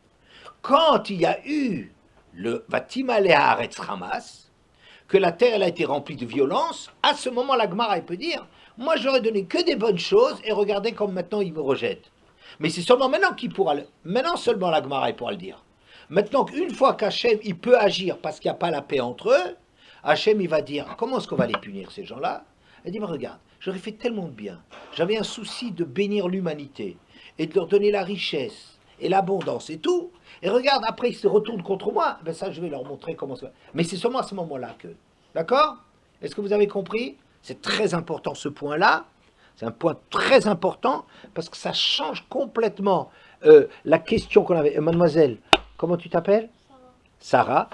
Quand il y a eu le Vatimale Haaretz Hamas, que la terre elle a été remplie de violence, à ce moment la Gemara elle peut dire, moi j'aurais donné que des bonnes choses et regardez comme maintenant ils me rejettent. Mais c'est seulement maintenant qu'il pourra maintenant seulement la Gemara elle pourra le dire. Maintenant qu'une fois qu'Hachem il peut agir parce qu'il n'y a pas la paix entre eux, Hachem il va dire, comment est-ce qu'on va les punir ces gens-là? Il dit, mais regarde, j'aurais fait tellement de bien, j'avais un souci de bénir l'humanité et de leur donner la richesse et l'abondance et tout, et regarde, après ils se retournent contre moi, ben ça je vais leur montrer comment ça va. Mais c'est seulement à ce moment-là que, d'accord? Est-ce que vous avez compris? C'est très important ce point-là, c'est un point très important, parce que ça change complètement la question qu'on avait. Mademoiselle, comment tu t'appelles? Sarah.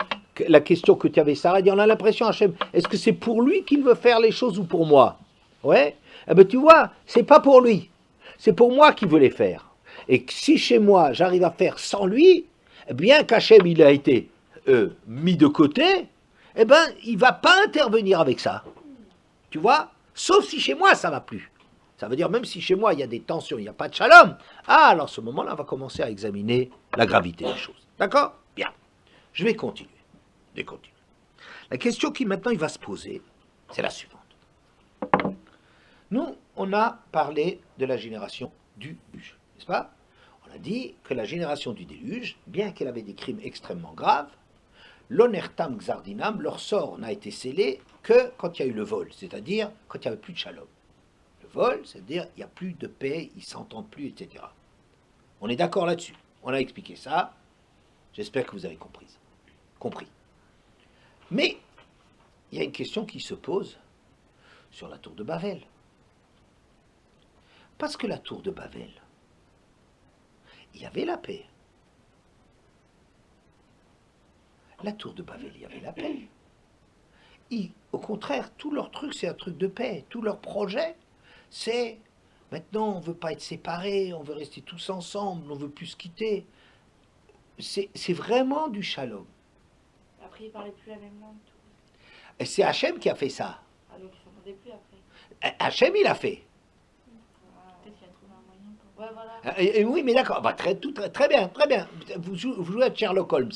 La question que tu avais, Sarah, dit, on a l'impression, Hachem, est-ce que c'est pour lui qu'il veut faire les choses ou pour moi? Ouais. Eh bien, tu vois, c'est pas pour lui. C'est pour moi qu'il veut les faire. Et si chez moi, j'arrive à faire sans lui, bien qu'Hachem, il a été mis de côté, eh ben, il va pas intervenir avec ça. Tu vois? Sauf si chez moi, ça va plus. Ça veut dire, même si chez moi, il y a des tensions, il n'y a pas de shalom, alors à ce moment-là, on va commencer à examiner la gravité des choses. D'accord? Bien. Je vais continuer. La question qui maintenant il va se poser, c'est la suivante. Nous, on a parlé de la génération du déluge, n'est-ce pas? On a dit que la génération du déluge, bien qu'elle avait des crimes extrêmement graves, l'onertam xardinam, leur sort n'a été scellé que quand il y a eu le vol, c'est-à-dire quand il n'y avait plus de shalom. Le vol, c'est-à-dire il n'y a plus de paix, ils ne s'entendent plus, etc. On est d'accord là-dessus. On a expliqué ça. J'espère que vous avez compris. Mais il y a une question qui se pose sur la tour de Babel. Parce que la tour de Babel, il y avait la paix. La tour de Babel, il y avait la paix. Au contraire, tout leur truc, c'est un truc de paix. Tout leur projet, c'est maintenant, on ne veut pas être séparés, on veut rester tous ensemble, on ne veut plus se quitter. C'est vraiment du shalom. Après, ils ne parlaient plus la même langue. Et c'est Hachem qui a fait ça. Ah, donc ils ne s'entendaient plus après. Hachem, il a fait. Peut-être qu'il a trouvé un moyen pour. Ouais, voilà. Oui, mais d'accord. Bah, très bien. Vous jouez à Sherlock Holmes.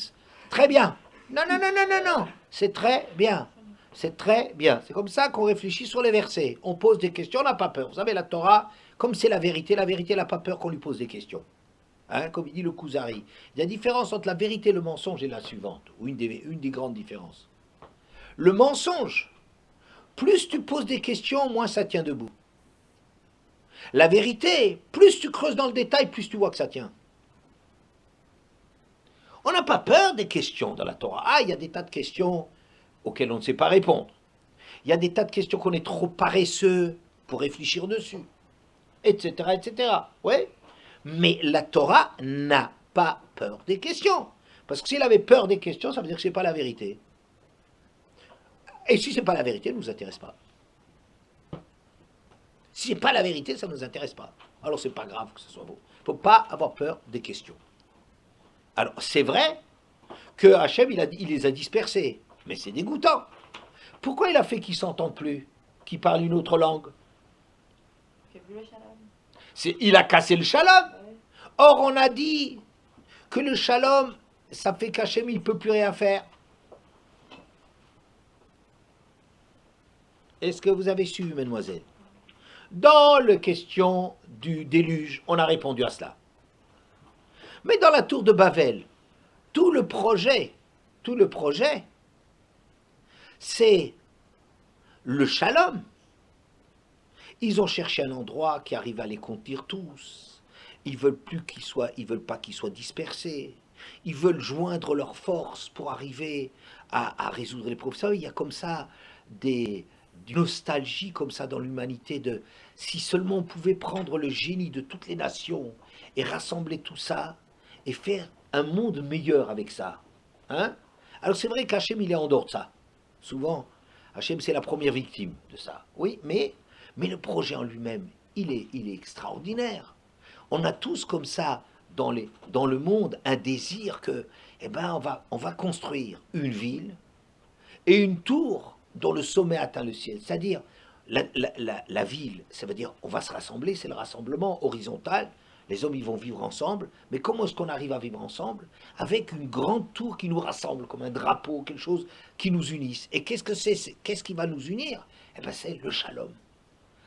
Très bien. Non. C'est très bien. C'est très bien. C'est comme ça qu'on réfléchit sur les versets. On pose des questions, on n'a pas peur. Vous savez, la Torah, comme c'est la vérité, elle n'a pas peur qu'on lui pose des questions. Hein, comme il dit le Kuzari. La différence entre la vérité et le mensonge est la suivante, ou une des grandes différences. Le mensonge, plus tu poses des questions, moins ça tient debout. La vérité, plus tu creuses dans le détail, plus tu vois que ça tient. On n'a pas peur des questions dans la Torah. Ah, il y a des tas de questions auxquelles on ne sait pas répondre. Il y a des tas de questions qu'on est trop paresseux pour réfléchir dessus, etc. Oui. Mais la Torah n'a pas peur des questions. Parce que s'il avait peur des questions, ça veut dire que ce n'est pas la vérité. Et si ce n'est pas la vérité, elle ne nous intéresse pas. Si ce n'est pas la vérité, ça ne nous intéresse pas. Alors c'est pas grave que ce soit beau. Il ne faut pas avoir peur des questions. Alors c'est vrai que Hachem, il les a dispersés. Mais c'est dégoûtant. Pourquoi il a fait qu'ils ne s'entendent plus, qu'ils parlent une autre langue? Il a cassé le shalom. Or, on a dit que le shalom, ça fait qu'Hachem, il ne peut plus rien faire. Est-ce que vous avez su, mesdemoiselles? Dans la question du déluge, on a répondu à cela. Mais dans la tour de Babel, tout le projet, c'est le shalom. Ils ont cherché un endroit qui arrive à les contenir tous. Ils veulent pas qu'ils soient dispersés. Ils veulent joindre leurs forces pour arriver à résoudre les problèmes. Vous savez, il y a comme ça des nostalgie comme ça dans l'humanité de si seulement on pouvait prendre le génie de toutes les nations et rassembler tout ça et faire un monde meilleur avec ça. Hein? Alors c'est vrai qu'Hachem il est en dehors de ça. Souvent, Hachem c'est la première victime de ça. Oui, mais le projet en lui-même, il est extraordinaire. On a tous comme ça dans le monde un désir que, eh ben, on va construire une ville et une tour dont le sommet atteint le ciel. C'est-à-dire, la ville, ça veut dire on va se rassembler, c'est le rassemblement horizontal. Les hommes, ils vont vivre ensemble. Mais comment est-ce qu'on arrive à vivre ensemble? Avec une grande tour qui nous rassemble, comme un drapeau, quelque chose qui nous unisse. Et qu'est-ce que c'est? Qu'est-ce qui va nous unir? Eh bien, c'est le shalom.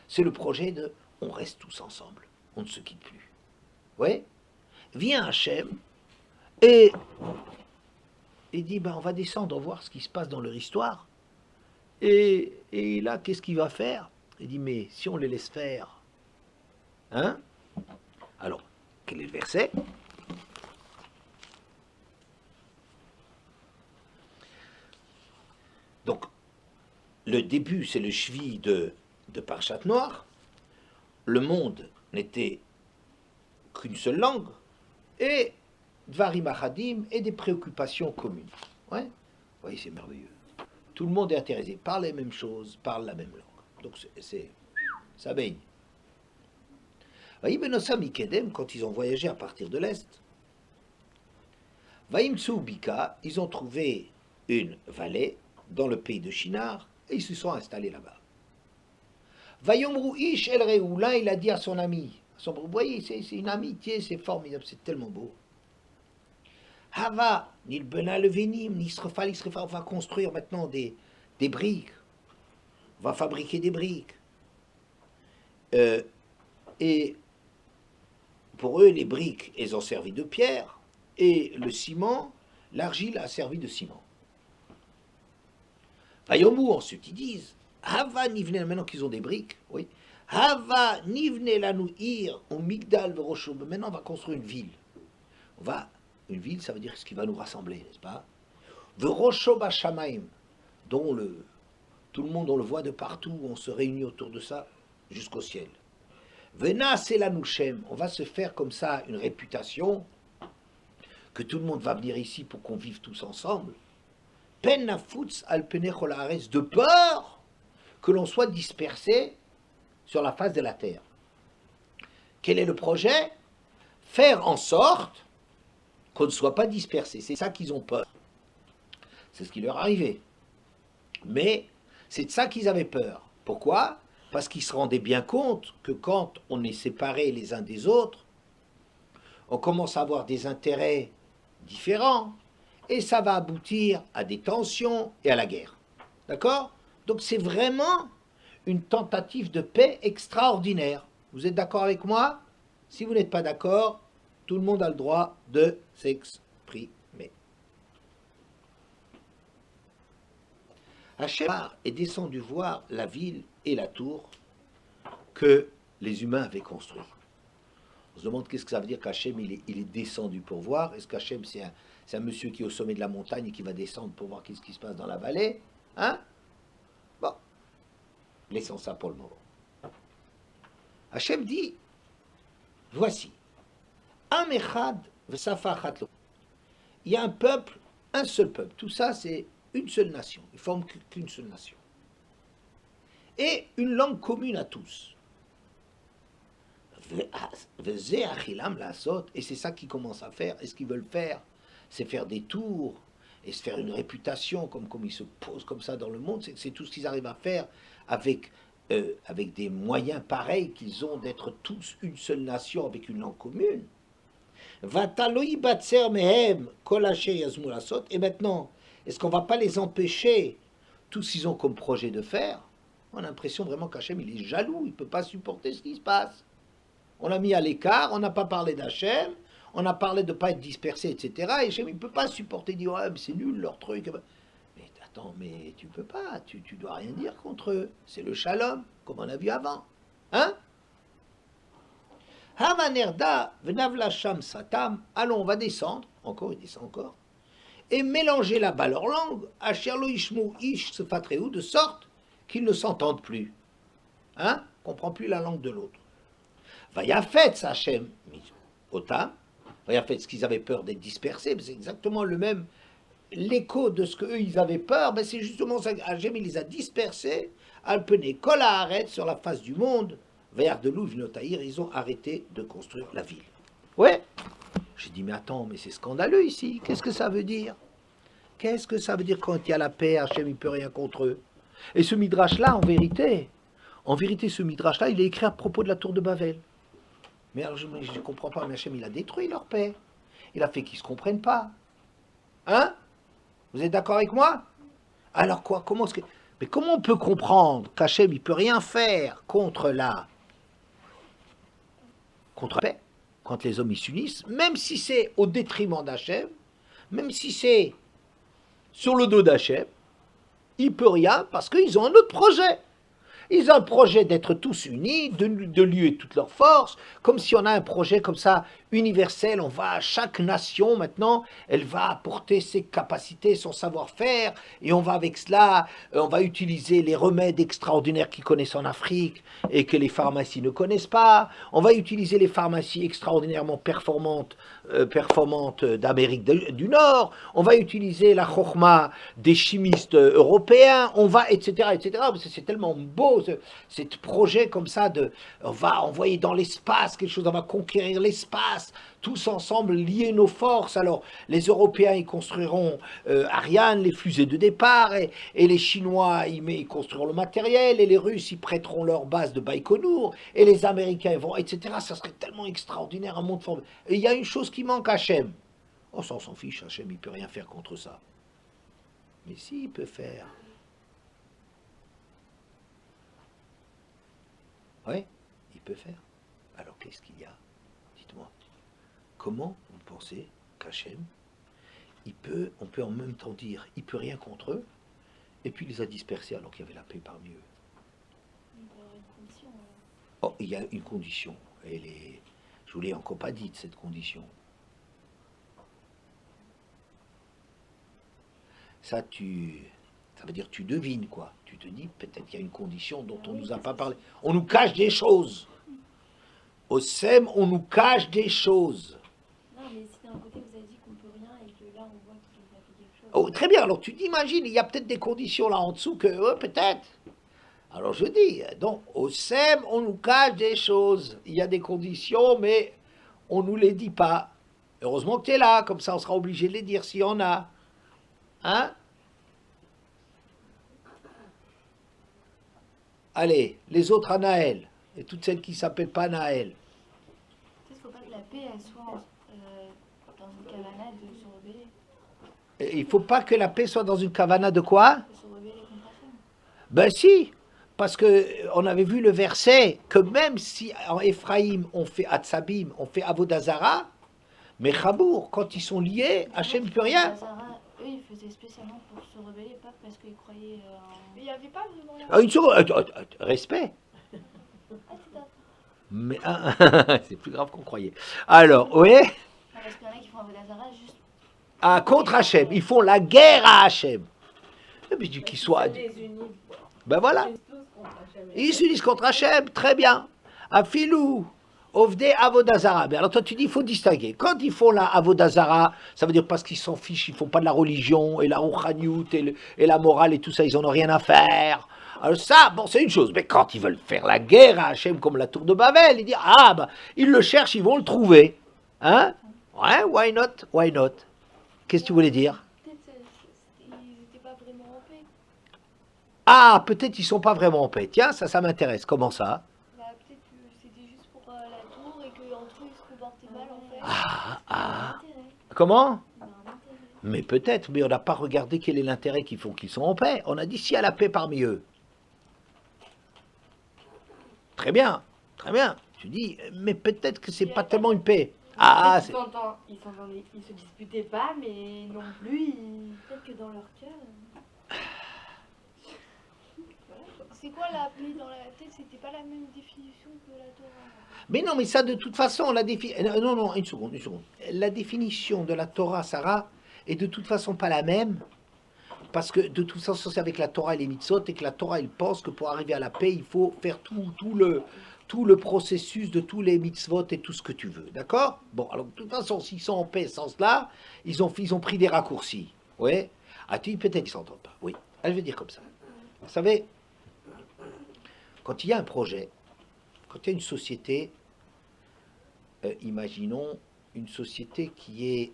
C'est le projet de on reste tous ensemble, on ne se quitte plus. Ouais. Vient Hachem et il dit ben, on va descendre voir ce qui se passe dans leur histoire. Et là, qu'est-ce qu'il va faire? Il dit mais si on les laisse faire, hein? Alors, quel est le verset? Donc, le début, c'est le cheville de Parchat Noir. Le monde n'était qu'une seule langue, et Dvarim Achadim, et des préoccupations communes. Ouais? Vous voyez, c'est merveilleux. Tout le monde est intéressé, parle les mêmes choses, parle la même langue. Donc, ça baigne. Benossa Mikedem, quand ils ont voyagé à partir de l'Est, Vaimtsu Bika, ils ont trouvé une vallée dans le pays de Shinar, et ils se sont installés là-bas. Vayomru Ish El Reu, là, il a dit à son ami, vous voyez, c'est une amitié, c'est formidable, c'est tellement beau. Hava, Nil Bena Levenim, Nisrefal, Isrefal, on va construire maintenant des briques, on va fabriquer des briques. Et pour eux, les briques, elles ont servi de pierre, et le ciment, l'argile a servi de ciment. Vayomu, ensuite, ils disent, Hava Nivne, maintenant qu'ils ont des briques, oui, Hava Nivne Lanouir, au Migdal Verosho, maintenant on va construire une ville. Une ville, ça veut dire ce qui va nous rassembler, n'est-ce pas? Verosho Bashamaim, dont tout le monde, on le voit de partout, on se réunit autour de ça, jusqu'au ciel. Vena Selanouchem, on va se faire comme ça une réputation, que tout le monde va venir ici pour qu'on vive tous ensemble. Penafutz alpenecholares, de peur que l'on soit dispersé sur la face de la terre. Quel est le projet? Faire en sorte qu'on ne soit pas dispersé. C'est ça qu'ils ont peur. C'est ce qui leur arrivait. Mais c'est de ça qu'ils avaient peur. Pourquoi? Parce qu'ils se rendaient bien compte que quand on est séparés les uns des autres, on commence à avoir des intérêts différents et ça va aboutir à des tensions et à la guerre. D'accord? Donc c'est vraiment une tentative de paix extraordinaire. Vous êtes d'accord avec moi? Si vous n'êtes pas d'accord, tout le monde a le droit de s'exprimer. Hachem est descendu voir la ville et la tour que les humains avaient construit. On se demande qu'est-ce que ça veut dire qu'Hachem il est descendu pour voir. Est-ce qu'Hachem c'est un monsieur qui est au sommet de la montagne et qui va descendre pour voir qu'est-ce qui se passe dans la vallée? Hein? Bon, laissons ça pour le moment. Hachem dit, voici, Amechad v'safachat lo. Il y a un peuple, un seul peuple. Tout ça, c'est une seule nation. Ils forment qu'une seule nation. Et une langue commune à tous. Et c'est ça qu'ils commencent à faire. Et ce qu'ils veulent faire, c'est faire des tours et se faire une réputation comme ils se posent comme ça dans le monde. C'est tout ce qu'ils arrivent à faire avec des moyens pareils qu'ils ont d'être tous une seule nation avec une langue commune. Et maintenant, est-ce qu'on ne va pas les empêcher, tout ce qu'ils ont comme projet de faire? On a l'impression vraiment qu'Hachem, il est jaloux, il ne peut pas supporter ce qui se passe. On l'a mis à l'écart, on n'a pas parlé d'Hachem, on a parlé de ne pas être dispersé, etc. Et Hachem, il ne peut pas supporter, il dit, ouais, mais c'est nul leur truc. Mais attends, mais tu ne peux pas, tu dois rien dire contre eux. C'est le shalom, comme on a vu avant. Hein? Havanerda venavla sham satam. Allons, on va descendre. Encore, il descend encore. Et mélanger là-bas leur langue, Asherlo Ishmu Ish Sefatrehu, de sorte qu'ils ne s'entendent plus. Hein? On ne comprend plus la langue de l'autre. Vayafet Sachem Otam. Vayafet, ce qu'ils avaient peur d'être dispersés, c'est exactement le même. L'écho de ce qu'eux ils avaient peur, ben c'est justement ça. Hachem il les a dispersés. Alpené Kol Haaretz, sur la face du monde. Vers de Louvinotaïr, ils ont arrêté de construire la ville. Ouais. J'ai dit, mais attends, mais c'est scandaleux ici. Qu'est-ce que ça veut dire? Qu'est-ce que ça veut dire quand il y a la paix, Hachem, il ne peut rien contre eux? Et ce midrash-là, en vérité, ce midrash-là, il est écrit à propos de la tour de Babel. Mais alors, je ne comprends pas, mais Hachem, il a détruit leur paix. Il a fait qu'ils ne se comprennent pas. Hein? Vous êtes d'accord avec moi? Alors quoi? Mais comment on peut comprendre qu'Hachem, il ne peut rien faire contre la paix, quand les hommes ils s'unissent, même si c'est au détriment d'Hachem, même si c'est sur le dos d'Hachem, il ne peut rien parce qu'ils ont un autre projet. Ils ont un projet d'être tous unis, de lier toutes leurs forces, comme si on a un projet comme ça universel. On va, chaque nation maintenant, elle va apporter ses capacités, son savoir-faire, et on va avec cela, on va utiliser les remèdes extraordinaires qu'ils connaissent en Afrique et que les pharmacies ne connaissent pas. On va utiliser les pharmacies extraordinairement performantes d'Amérique du Nord. On va utiliser la chokhma des chimistes européens. On va, etc., etc. C'est tellement beau. Ce projet comme ça on va envoyer dans l'espace quelque chose, on va conquérir l'espace, tous ensemble lier nos forces. Alors les Européens ils construiront Ariane, les fusées de départ, et les Chinois ils construiront le matériel, et les Russes ils prêteront leur base de Baïkonour, et les Américains ils vont, etc. Ça serait tellement extraordinaire, un monde formé. Et il y a une chose qui manque à Hachem. Oh, ça on s'en fiche, Hachem il peut rien faire contre ça. Mais si, il peut faire. Oui, il peut faire. Alors qu'est-ce qu'il y a? Dites-moi. Comment vous pensez qu'Hachem, on peut en même temps dire, il peut rien contre eux, et puis il les a dispersés alors qu'il y avait la paix parmi eux? Oh, il y a une condition. Je vous l'ai encore pas dit de cette condition. Ça veut dire tu devines quoi. Tu te dis peut-être qu'il y a une condition dont on ne nous a pas parlé. On nous cache des choses. Au SEM, on nous cache des choses. Non, mais si d'un côté vous avez dit qu'on peut rien et que là on voit qu'il a fait quelque chose. Oh, très bien, alors tu t'imagines, il y a peut-être des conditions là en dessous que, peut-être. Alors je dis, donc au SEM, on nous cache des choses. Il y a des conditions, mais on ne nous les dit pas. Heureusement que tu es là, comme ça on sera obligé de les dire s'il y en a. Hein? Allez, les autres à Naël, et toutes celles qui ne s'appellent pas Naël. Peut-être qu'il ne faut pas que la paix elle soit dans une cavana de se rebeller. Il ne faut pas que la paix soit dans une cavana de quoi? De se rebeller contre Hachem. Ben si, parce qu'on avait vu le verset que même si en Ephraïm on fait Atzabim, on fait Avodazara, mais Chabour, quand ils sont liés, Hachem ne peut rien. Eux ils faisaient spécialement pour se rebeller, pas parce qu'ils croyaient en... Mais il n'y avait pas vraiment la... Ah, une seconde, respect. Ah, c'est d'accord. Mais c'est plus grave qu'on croyait. Alors, oui, Non, parce qu'il y en a qui font Avodazara juste... contre Hachem, ils font la guerre à Hachem. Mais du qu'ils soient. Ben voilà. Ils s'unissent contre Hachem, très bien. Afilou, Ovde Avodazara. Alors toi tu dis il faut distinguer. Quand ils font la Avodazara, ça veut dire parce qu'ils s'en fichent, ils font pas de la religion et la rouchaniout et la morale et tout ça, ils en ont rien à faire. Alors ça, bon c'est une chose. Mais quand ils veulent faire la guerre à Hachem comme la tour de Babel, ils disent ah ben ils le cherchent, ils vont le trouver. Hein? Ouais, why not? Why not? Qu'est-ce que tu voulais dire? Peut-être ils n'étaient pas vraiment en paix. Ah, peut-être ils sont pas vraiment en paix. Tiens, ça m'intéresse. Comment ça? Bah, peut-être que c'était juste pour la tour et qu'entre eux ils se comportaient mal en fait. Ah, Il y a un intérêt. comment? Il y a un intérêt. Mais peut-être, mais on n'a pas regardé quel est l'intérêt qu'ils font qu'ils sont en paix. On a dit s'il y a la paix parmi eux. Très bien, très bien. Tu dis, mais peut-être que c'est pas tellement une paix. Ah, c'est... Ils se disputaient pas, mais non plus. Peut-être que dans leur cœur. C'est quoi l'appeler dans la tête? C'était pas la même définition que la Torah. Mais non, mais ça, de toute façon, la définition... Non, non, une seconde, une seconde. La définition de la Torah, Sarah, est de toute façon pas la même, parce que de toute façon, c'est avec la Torah et les mitzvot, et que la Torah, il pense que pour arriver à la paix, il faut faire tout le processus de tous les mitzvot et tout ce que tu veux, d'accord? Bon, alors de toute façon, s'ils sont en paix sans cela, ils ont pris des raccourcis, ouais? Ah, tu peut-être qu'ils s'entendent pas, oui. Ah, je vais dire comme ça. Vous savez, quand il y a un projet, quand il y a une société, imaginons une société qui est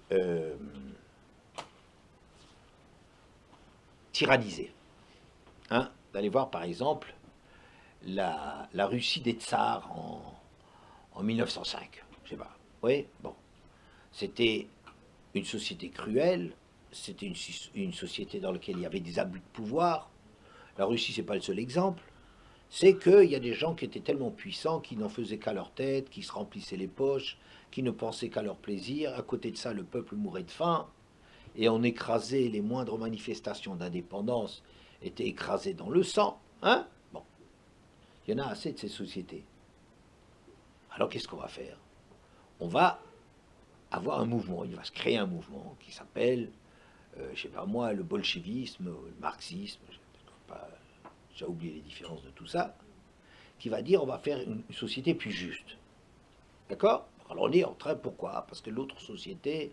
tyrannisée. Hein? D'aller voir par exemple la Russie des tsars en 1905. Je sais pas. Oui, bon. C'était une société cruelle, c'était une société dans laquelle il y avait des abus de pouvoir. La Russie, c'est pas le seul exemple. C'est qu'il y a des gens qui étaient tellement puissants qu'ils n'en faisaient qu'à leur tête, qui se remplissaient les poches, qui ne pensaient qu'à leur plaisir. À côté de ça, le peuple mourait de faim, et on écrasait les moindres manifestations d'indépendance, étaient écrasées dans le sang. Hein? Bon, il y en a assez de ces sociétés. Alors qu'est-ce qu'on va faire? On va avoir un mouvement, il va se créer un mouvement qui s'appelle, je sais pas moi, le bolchevisme, le marxisme, j'ai oublié les différences de tout ça, qui va dire on va faire une société plus juste. D'accord? Alors on est en train, pourquoi? Parce que l'autre société,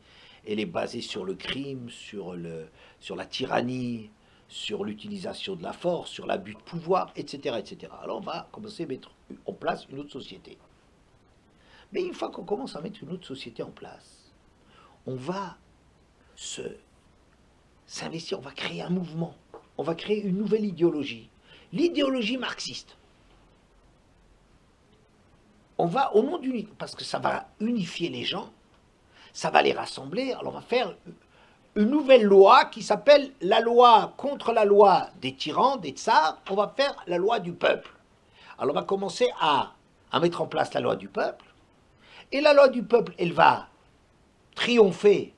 elle est basée sur le crime, sur la tyrannie, sur l'utilisation de la force, sur l'abus de pouvoir, etc., etc. Alors on va commencer à mettre en place une autre société. Mais une fois qu'on commence à mettre une autre société en place, on va s'investir, on va créer un mouvement, on va créer une nouvelle idéologie, l'idéologie marxiste. On va, au nom d'une... Parce que ça va unifier les gens, ça va les rassembler, alors on va faire une nouvelle loi qui s'appelle la loi contre la loi des tyrans, des tsars, on va faire la loi du peuple. Alors on va commencer à mettre en place la loi du peuple, et la loi du peuple, elle va triompher,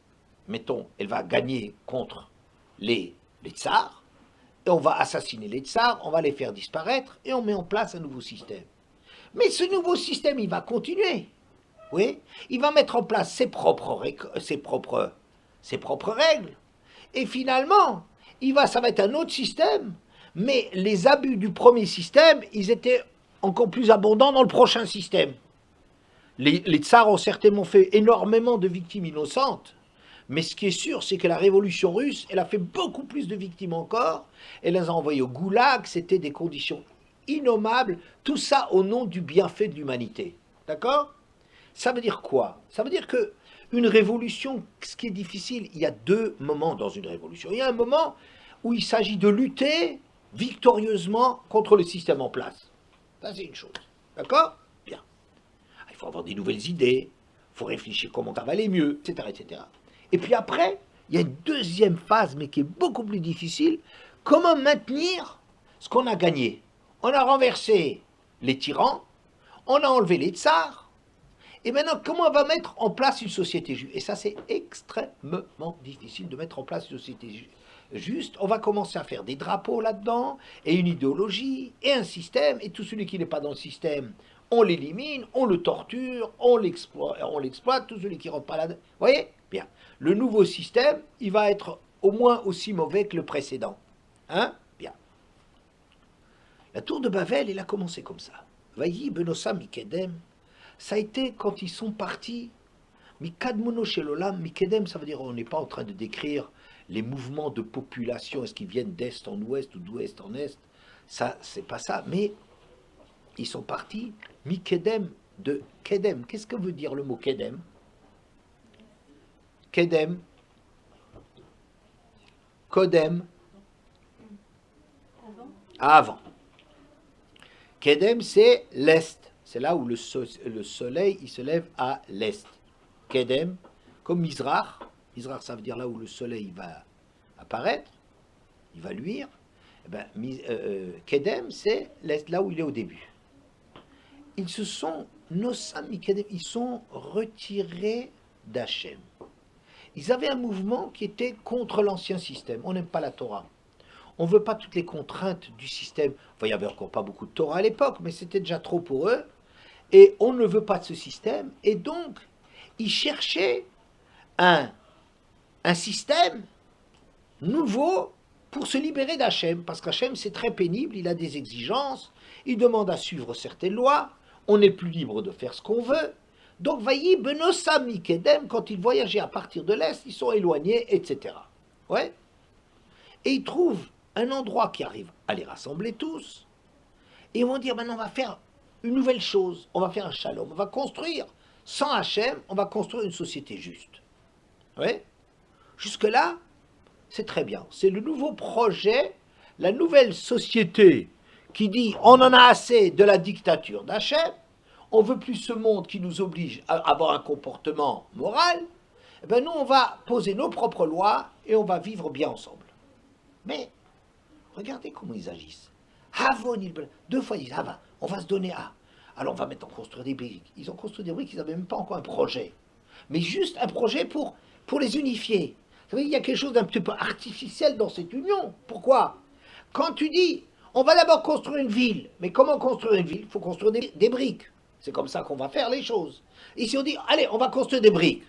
mettons, elle va gagner contre les tsars, et on va assassiner les tsars, on va les faire disparaître, et on met en place un nouveau système. Mais ce nouveau système, il va continuer. Oui, il va mettre en place ses propres règles. Et finalement, ça va être un autre système, mais les abus du premier système, ils étaient encore plus abondants dans le prochain système. Les tsars ont certainement fait énormément de victimes innocentes, mais ce qui est sûr, c'est que la révolution russe, elle a fait beaucoup plus de victimes encore, elle les a envoyées au goulag, c'était des conditions innommables, tout ça au nom du bienfait de l'humanité. D'accord? Ça veut dire quoi? Ça veut dire que une révolution, ce qui est difficile, il y a deux moments dans une révolution. Il y a un moment où il s'agit de lutter victorieusement contre le système en place. Ça, c'est une chose. D'accord? Bien. Il faut avoir des nouvelles idées, il faut réfléchir comment ça va aller mieux, etc., etc. Et puis après, il y a une deuxième phase, mais qui est beaucoup plus difficile. Comment maintenir ce qu'on a gagné? On a renversé les tyrans, on a enlevé les tsars, et maintenant, comment on va mettre en place une société juste? Et ça, c'est extrêmement difficile de mettre en place une société juste. On va commencer à faire des drapeaux là-dedans, et une idéologie, et un système, et tout celui qui n'est pas dans le système, on l'élimine, on le torture, on l'exploite, tout celui qui ne rentre pas là-dedans. Vous voyez? Bien. Le nouveau système, il va être au moins aussi mauvais que le précédent. Hein? Bien. La tour de Babel, elle a commencé comme ça. Vayi Benossa Mikedem. Ça a été quand ils sont partis, Mikadmono Shelolam, Mikedem, ça veut dire on n'est pas en train de décrire les mouvements de population, est-ce qu'ils viennent d'est en ouest ou d'ouest en est, ça, c'est pas ça, mais ils sont partis, Mikedem, de Kedem. Qu'est-ce que veut dire le mot Kedem? Kedem, Kodem, avant. Kedem, c'est l'est. C'est là où le soleil il se lève à l'est. Kedem, comme Mizrach. Mizrach, ça veut dire là où le soleil va apparaître, il va luire. Eh ben, Kedem, c'est l'est, là où il est au début. Ils se sont, ils sont retirés d'Hachem. Ils avaient un mouvement qui était contre l'ancien système. On n'aime pas la Torah. On ne veut pas toutes les contraintes du système. Enfin, il n'y avait encore pas beaucoup de Torah à l'époque, mais c'était déjà trop pour eux. Et on ne veut pas de ce système. Et donc, ils cherchaient un système nouveau pour se libérer d'Hachem. Parce qu'Hachem, c'est très pénible, il a des exigences, il demande à suivre certaines lois, on n'est plus libre de faire ce qu'on veut. Donc, voyez, Benosam Mikedem, quand ils voyageaient à partir de l'Est, ils sont éloignés, etc. Ouais. Et ils trouvent un endroit qui arrive à les rassembler tous, et ils vont dire, maintenant on va faire une nouvelle chose, on va faire un shalom, on va construire, sans Hachem, on va construire une société juste. Ouais. Jusque-là, c'est très bien. C'est le nouveau projet, la nouvelle société qui dit, on en a assez de la dictature d'Hachem, on veut plus ce monde qui nous oblige à avoir un comportement moral, eh bien nous on va poser nos propres lois et on va vivre bien ensemble. Mais, regardez comment ils agissent. Deux fois ils disent, on va se donner à. Alors on va maintenant construire des briques. Ils ont construit des briques, ils n'avaient même pas encore un projet. Mais juste un projet pour les unifier. Vous savez, il y a quelque chose d'un petit peu artificiel dans cette union. Pourquoi? Quand tu dis, on va d'abord construire une ville, mais comment construire une ville? Il faut construire des briques. C'est comme ça qu'on va faire les choses. Ici on dit, allez, on va construire des briques.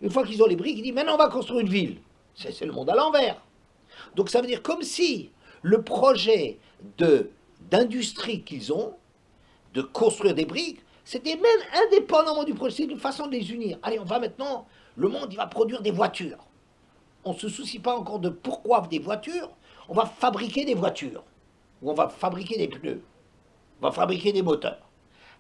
Une fois qu'ils ont les briques, ils disent, maintenant on va construire une ville. C'est le monde à l'envers. Donc ça veut dire comme si le projet d'industrie qu'ils ont, de construire des briques, c'était même indépendamment du projet, c'est une façon de les unir. Allez, on va maintenant, le monde il va produire des voitures. On ne se soucie pas encore de pourquoi des voitures, on va fabriquer des voitures, ou on va fabriquer des pneus, on va fabriquer des moteurs.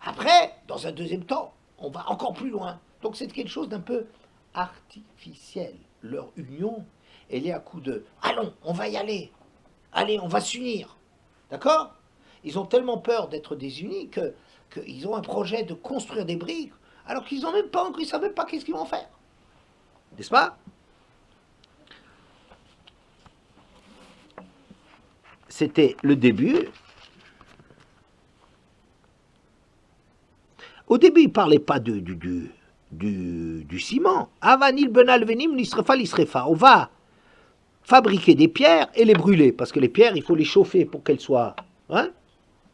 Après, dans un deuxième temps, on va encore plus loin. Donc c'est quelque chose d'un peu artificiel. Leur union, elle est à coup de « allons, on va y aller, allez, on va s'unir ». D'accord? Ils ont tellement peur d'être désunis qu'ils ont un projet de construire des briques, alors qu'ils n'ont même pas encore, ils ne savent même pas qu'est-ce qu'ils vont faire. N'est-ce pas? C'était le début. Au début, il ne parlait pas du ciment. Avanil benal venim l'isrefa l'isrefa. On va fabriquer des pierres et les brûler. Parce que les pierres, il faut les chauffer pour qu'elles soient... Hein?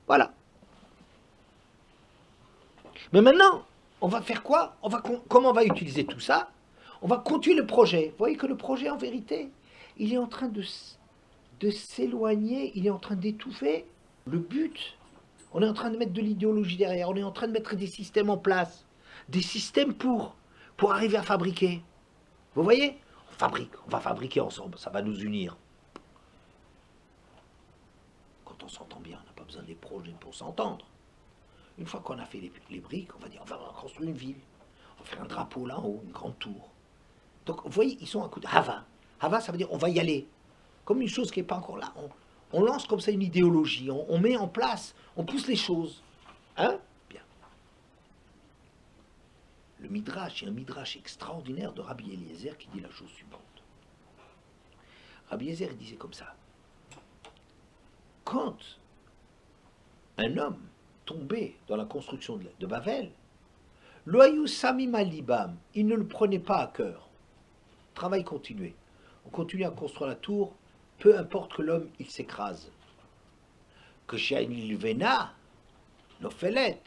Voilà. Mais maintenant, on va faire quoi? Comment on va utiliser tout ça? On va continuer le projet. Vous voyez que le projet, en vérité, il est en train de s'éloigner, il est en train d'étouffer. Le but... On est en train de mettre de l'idéologie derrière, on est en train de mettre des systèmes en place, des systèmes pour arriver à fabriquer. Vous voyez? On va fabriquer ensemble, ça va nous unir. Quand on s'entend bien, on n'a pas besoin des projets pour s'entendre. Une fois qu'on a fait les briques, on va dire, on va construire une ville, on va faire un drapeau là en haut, une grande tour. Donc, vous voyez, ils sont à coup de Hava. Hava, ça veut dire, on va y aller. Comme une chose qui n'est pas encore là, on lance comme ça une idéologie, on met en place, on pousse les choses. Hein? Bien. Le Midrash, il y a un Midrash extraordinaire de Rabbi Eliezer qui dit la chose suivante. Rabbi Eliezer, il disait comme ça. Quand un homme tombait dans la construction de Babel, Loayou Samim Alibam, il ne le prenait pas à cœur. Travail continué. On continue à construire la tour, peu importe que l'homme, il s'écrase. Que Shainil Vena, Nofelet,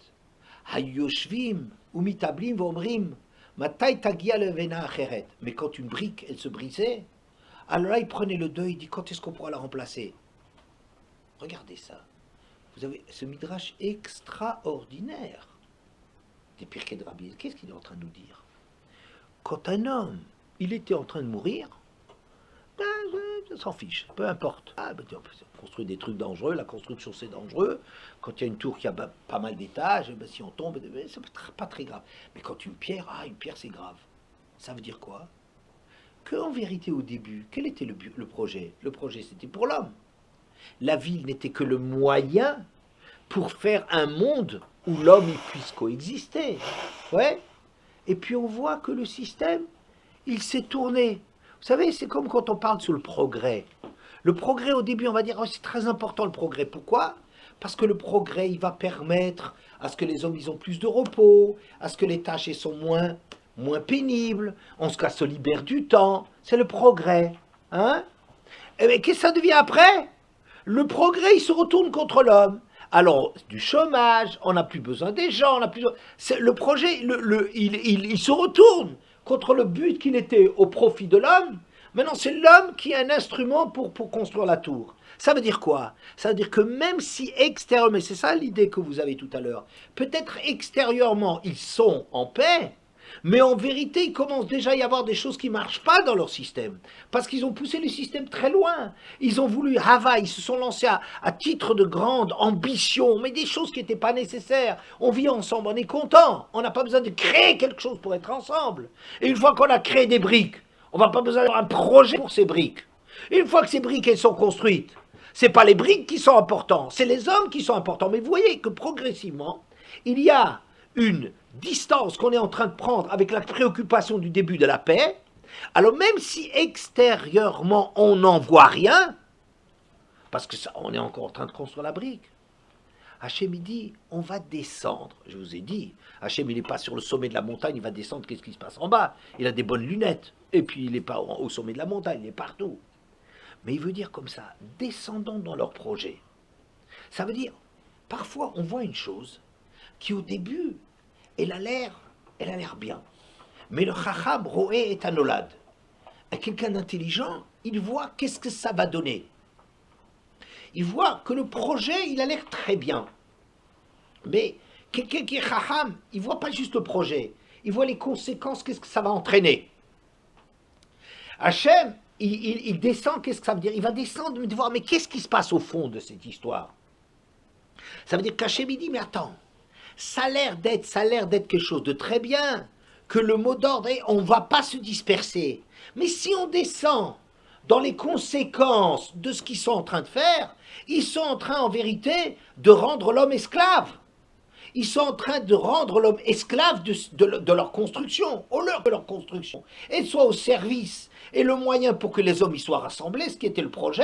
Hayoshvim, Umitablim, Vomrim, Matai Tagia le Vena Acheret. Mais quand une brique, elle se brisait, alors là, il prenait le deuil, il dit quand est-ce qu'on pourra la remplacer? Regardez ça. Vous avez ce midrash extraordinaire des Pirkei de Rabbi. Qu'est-ce qu'il est en train de nous dire? Quand un homme, il était en train de mourir, on s'en fiche, peu importe. On construit des trucs dangereux, la construction c'est dangereux. Quand il y a une tour qui a pas mal d'étages, si on tombe, c'est pas très grave. Mais quand une pierre c'est grave. Ça veut dire quoi? Qu'en vérité au début, quel était le projet? Le projet c'était pour l'homme. La ville n'était que le moyen pour faire un monde où l'homme puisse coexister. Ouais. Et puis on voit que le système, il s'est tourné. Vous savez, c'est comme quand on parle sur le progrès. Le progrès, au début, on va dire, oh, c'est très important le progrès. Pourquoi? Parce que le progrès, il va permettre à ce que les hommes, ils ont plus de repos, à ce que les tâches elles sont moins pénibles, on se libère du temps. C'est le progrès. Hein? Et bien, qu'est-ce que ça devient après? le progrès, il se retourne contre l'homme. Alors, du chômage, on n'a plus besoin des gens, on n'a plus... Le projet, il se retourne contre le but qu'il était au profit de l'homme. Maintenant, c'est l'homme qui a un instrument pour construire la tour. Ça veut dire quoi? Ça veut dire que même si extérieurement, c'est ça l'idée que vous avez tout à l'heure, peut-être extérieurement, ils sont en paix, mais en vérité, il commence déjà à y avoir des choses qui ne marchent pas dans leur système. Parce qu'ils ont poussé le système très loin. Ils ont voulu Hava, ils se sont lancés à titre de grande ambition, mais des choses qui n'étaient pas nécessaires. On vit ensemble, on est content. On n'a pas besoin de créer quelque chose pour être ensemble. Et une fois qu'on a créé des briques, on n'a pas besoin d'avoir un projet pour ces briques. Et une fois que ces briques elles sont construites, ce n'est pas les briques qui sont importants, c'est les hommes qui sont importants. Mais vous voyez que progressivement, il y a une distance qu'on est en train de prendre avec la préoccupation du début de la paix. Alors même si extérieurement on n'en voit rien, parce que ça, on est encore en train de construire la brique, Hachem il dit, on va descendre. Je vous ai dit, Hachem il n'est pas sur le sommet de la montagne, il va descendre, qu'est-ce qui se passe en bas? Il a des bonnes lunettes, et puis il n'est pas au sommet de la montagne, il est partout. Mais il veut dire comme ça, descendons dans leur projet. Ça veut dire, parfois on voit une chose qui au début, elle a l'air bien. Mais le Chacham Roé est un olad. Quelqu'un d'intelligent, il voit qu'est-ce que ça va donner. Il voit que le projet, il a l'air très bien. Mais quelqu'un qui est Chacham, il ne voit pas juste le projet. Il voit les conséquences, qu'est-ce que ça va entraîner. Hachem, il descend, qu'est-ce que ça veut dire? Il va descendre et voir, mais qu'est-ce qui se passe au fond de cette histoire? Ça veut dire qu'Hachem, il dit, mais attends, ça a l'air d'être quelque chose de très bien, que le mot d'ordre est, on ne va pas se disperser. Mais si on descend dans les conséquences de ce qu'ils sont en train de faire, ils sont en train, en vérité, de rendre l'homme esclave. Ils sont en train de rendre l'homme esclave de leur construction, au leur de leur construction, et soit au service. Et le moyen pour que les hommes y soient rassemblés, ce qui était le projet,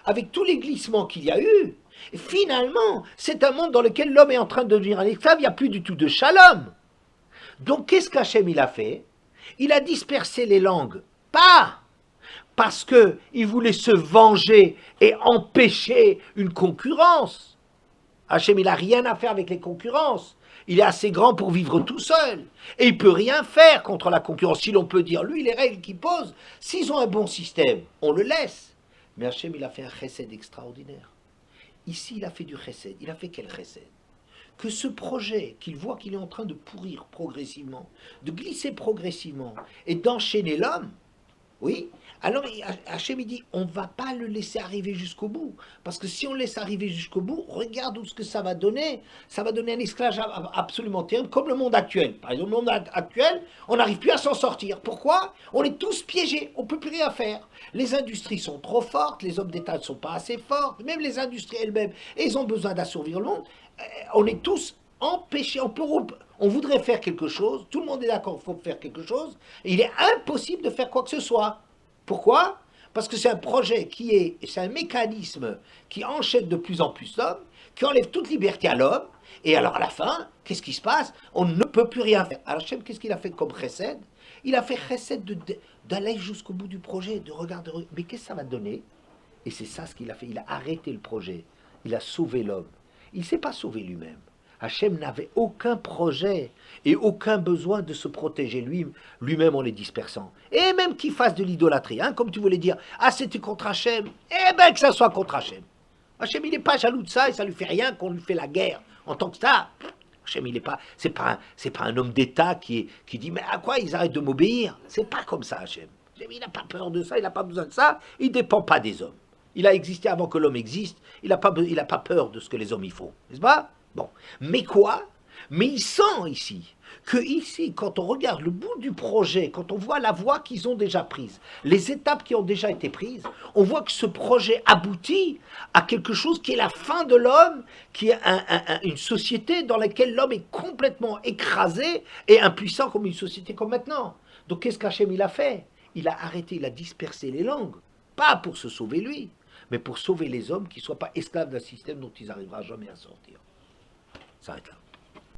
avec tous les glissements qu'il y a eu, et finalement, c'est un monde dans lequel l'homme est en train de devenir un esclave, il n'y a plus du tout de shalom. Donc qu'est-ce qu'Hachem il a fait? Il a dispersé les langues, pas parce qu'il voulait se venger et empêcher une concurrence. Hachem il n'a rien à faire avec les concurrences. Il est assez grand pour vivre tout seul. Et il ne peut rien faire contre la concurrence. Si l'on peut dire, lui, les règles qu'il pose, s'ils ont un bon système, on le laisse. Mais Hachem il a fait un chesed extraordinaire. Ici, il a fait du chesed. Il a fait quel chesed? Que ce projet qu'il voit qu'il est en train de pourrir progressivement, de glisser progressivement et d'enchaîner l'homme, oui, alors Hachem il dit, on ne va pas le laisser arriver jusqu'au bout. Parce que si on le laisse arriver jusqu'au bout, regarde où ce que ça va donner. Ça va donner un esclavage absolument terrible, comme le monde actuel. Par exemple, le monde actuel, on n'arrive plus à s'en sortir. Pourquoi? On est tous piégés, on ne peut plus rien faire. Les industries sont trop fortes, les hommes d'État ne sont pas assez forts, même les industries elles-mêmes, ils ont besoin d'assouvir le monde. On est tous empêchés, on voudrait faire quelque chose, tout le monde est d'accord, il faut faire quelque chose, et il est impossible de faire quoi que ce soit. Pourquoi? Parce que c'est un projet c'est un mécanisme qui enchaîne de plus en plus l'homme, qui enlève toute liberté à l'homme, et alors à la fin, qu'est-ce qui se passe? On ne peut plus rien faire. Alors Hachem, qu'est-ce qu'il a fait comme chesed? Il a fait chesed d'aller jusqu'au bout du projet, de regarder, mais qu'est-ce que ça va donner? Et c'est ça ce qu'il a fait, il a arrêté le projet, il a sauvé l'homme. Il ne s'est pas sauvé lui-même. Hachem n'avait aucun projet et aucun besoin de se protéger lui-même en les dispersant. Et même qu'il fasse de l'idolâtrie, hein, comme tu voulais dire, ah c'était contre Hachem, eh bien que ça soit contre Hachem. Hachem il n'est pas jaloux de ça et ça lui fait rien qu'on lui fait la guerre en tant que ça. Hachem il n'est pas, c'est pas un homme d'État qui dit mais à quoi ils arrêtent de m'obéir? C'est pas comme ça Hachem. Hachem il n'a pas peur de ça, il n'a pas besoin de ça, il ne dépend pas des hommes. Il a existé avant que l'homme existe, il n'a pas peur de ce que les hommes y font, n'est-ce pas? Bon, mais quoi? Mais il sent ici, que ici, quand on regarde le bout du projet, quand on voit la voie qu'ils ont déjà prise, les étapes qui ont déjà été prises, on voit que ce projet aboutit à quelque chose qui est la fin de l'homme, qui est une société dans laquelle l'homme est complètement écrasé et impuissant comme une société comme maintenant. Donc qu'est-ce qu'Hachem il a fait? Il a arrêté, il a dispersé les langues, pas pour se sauver lui, mais pour sauver les hommes qui ne soient pas esclaves d'un système dont ils n'arriveront jamais à sortir. Ça arrête là.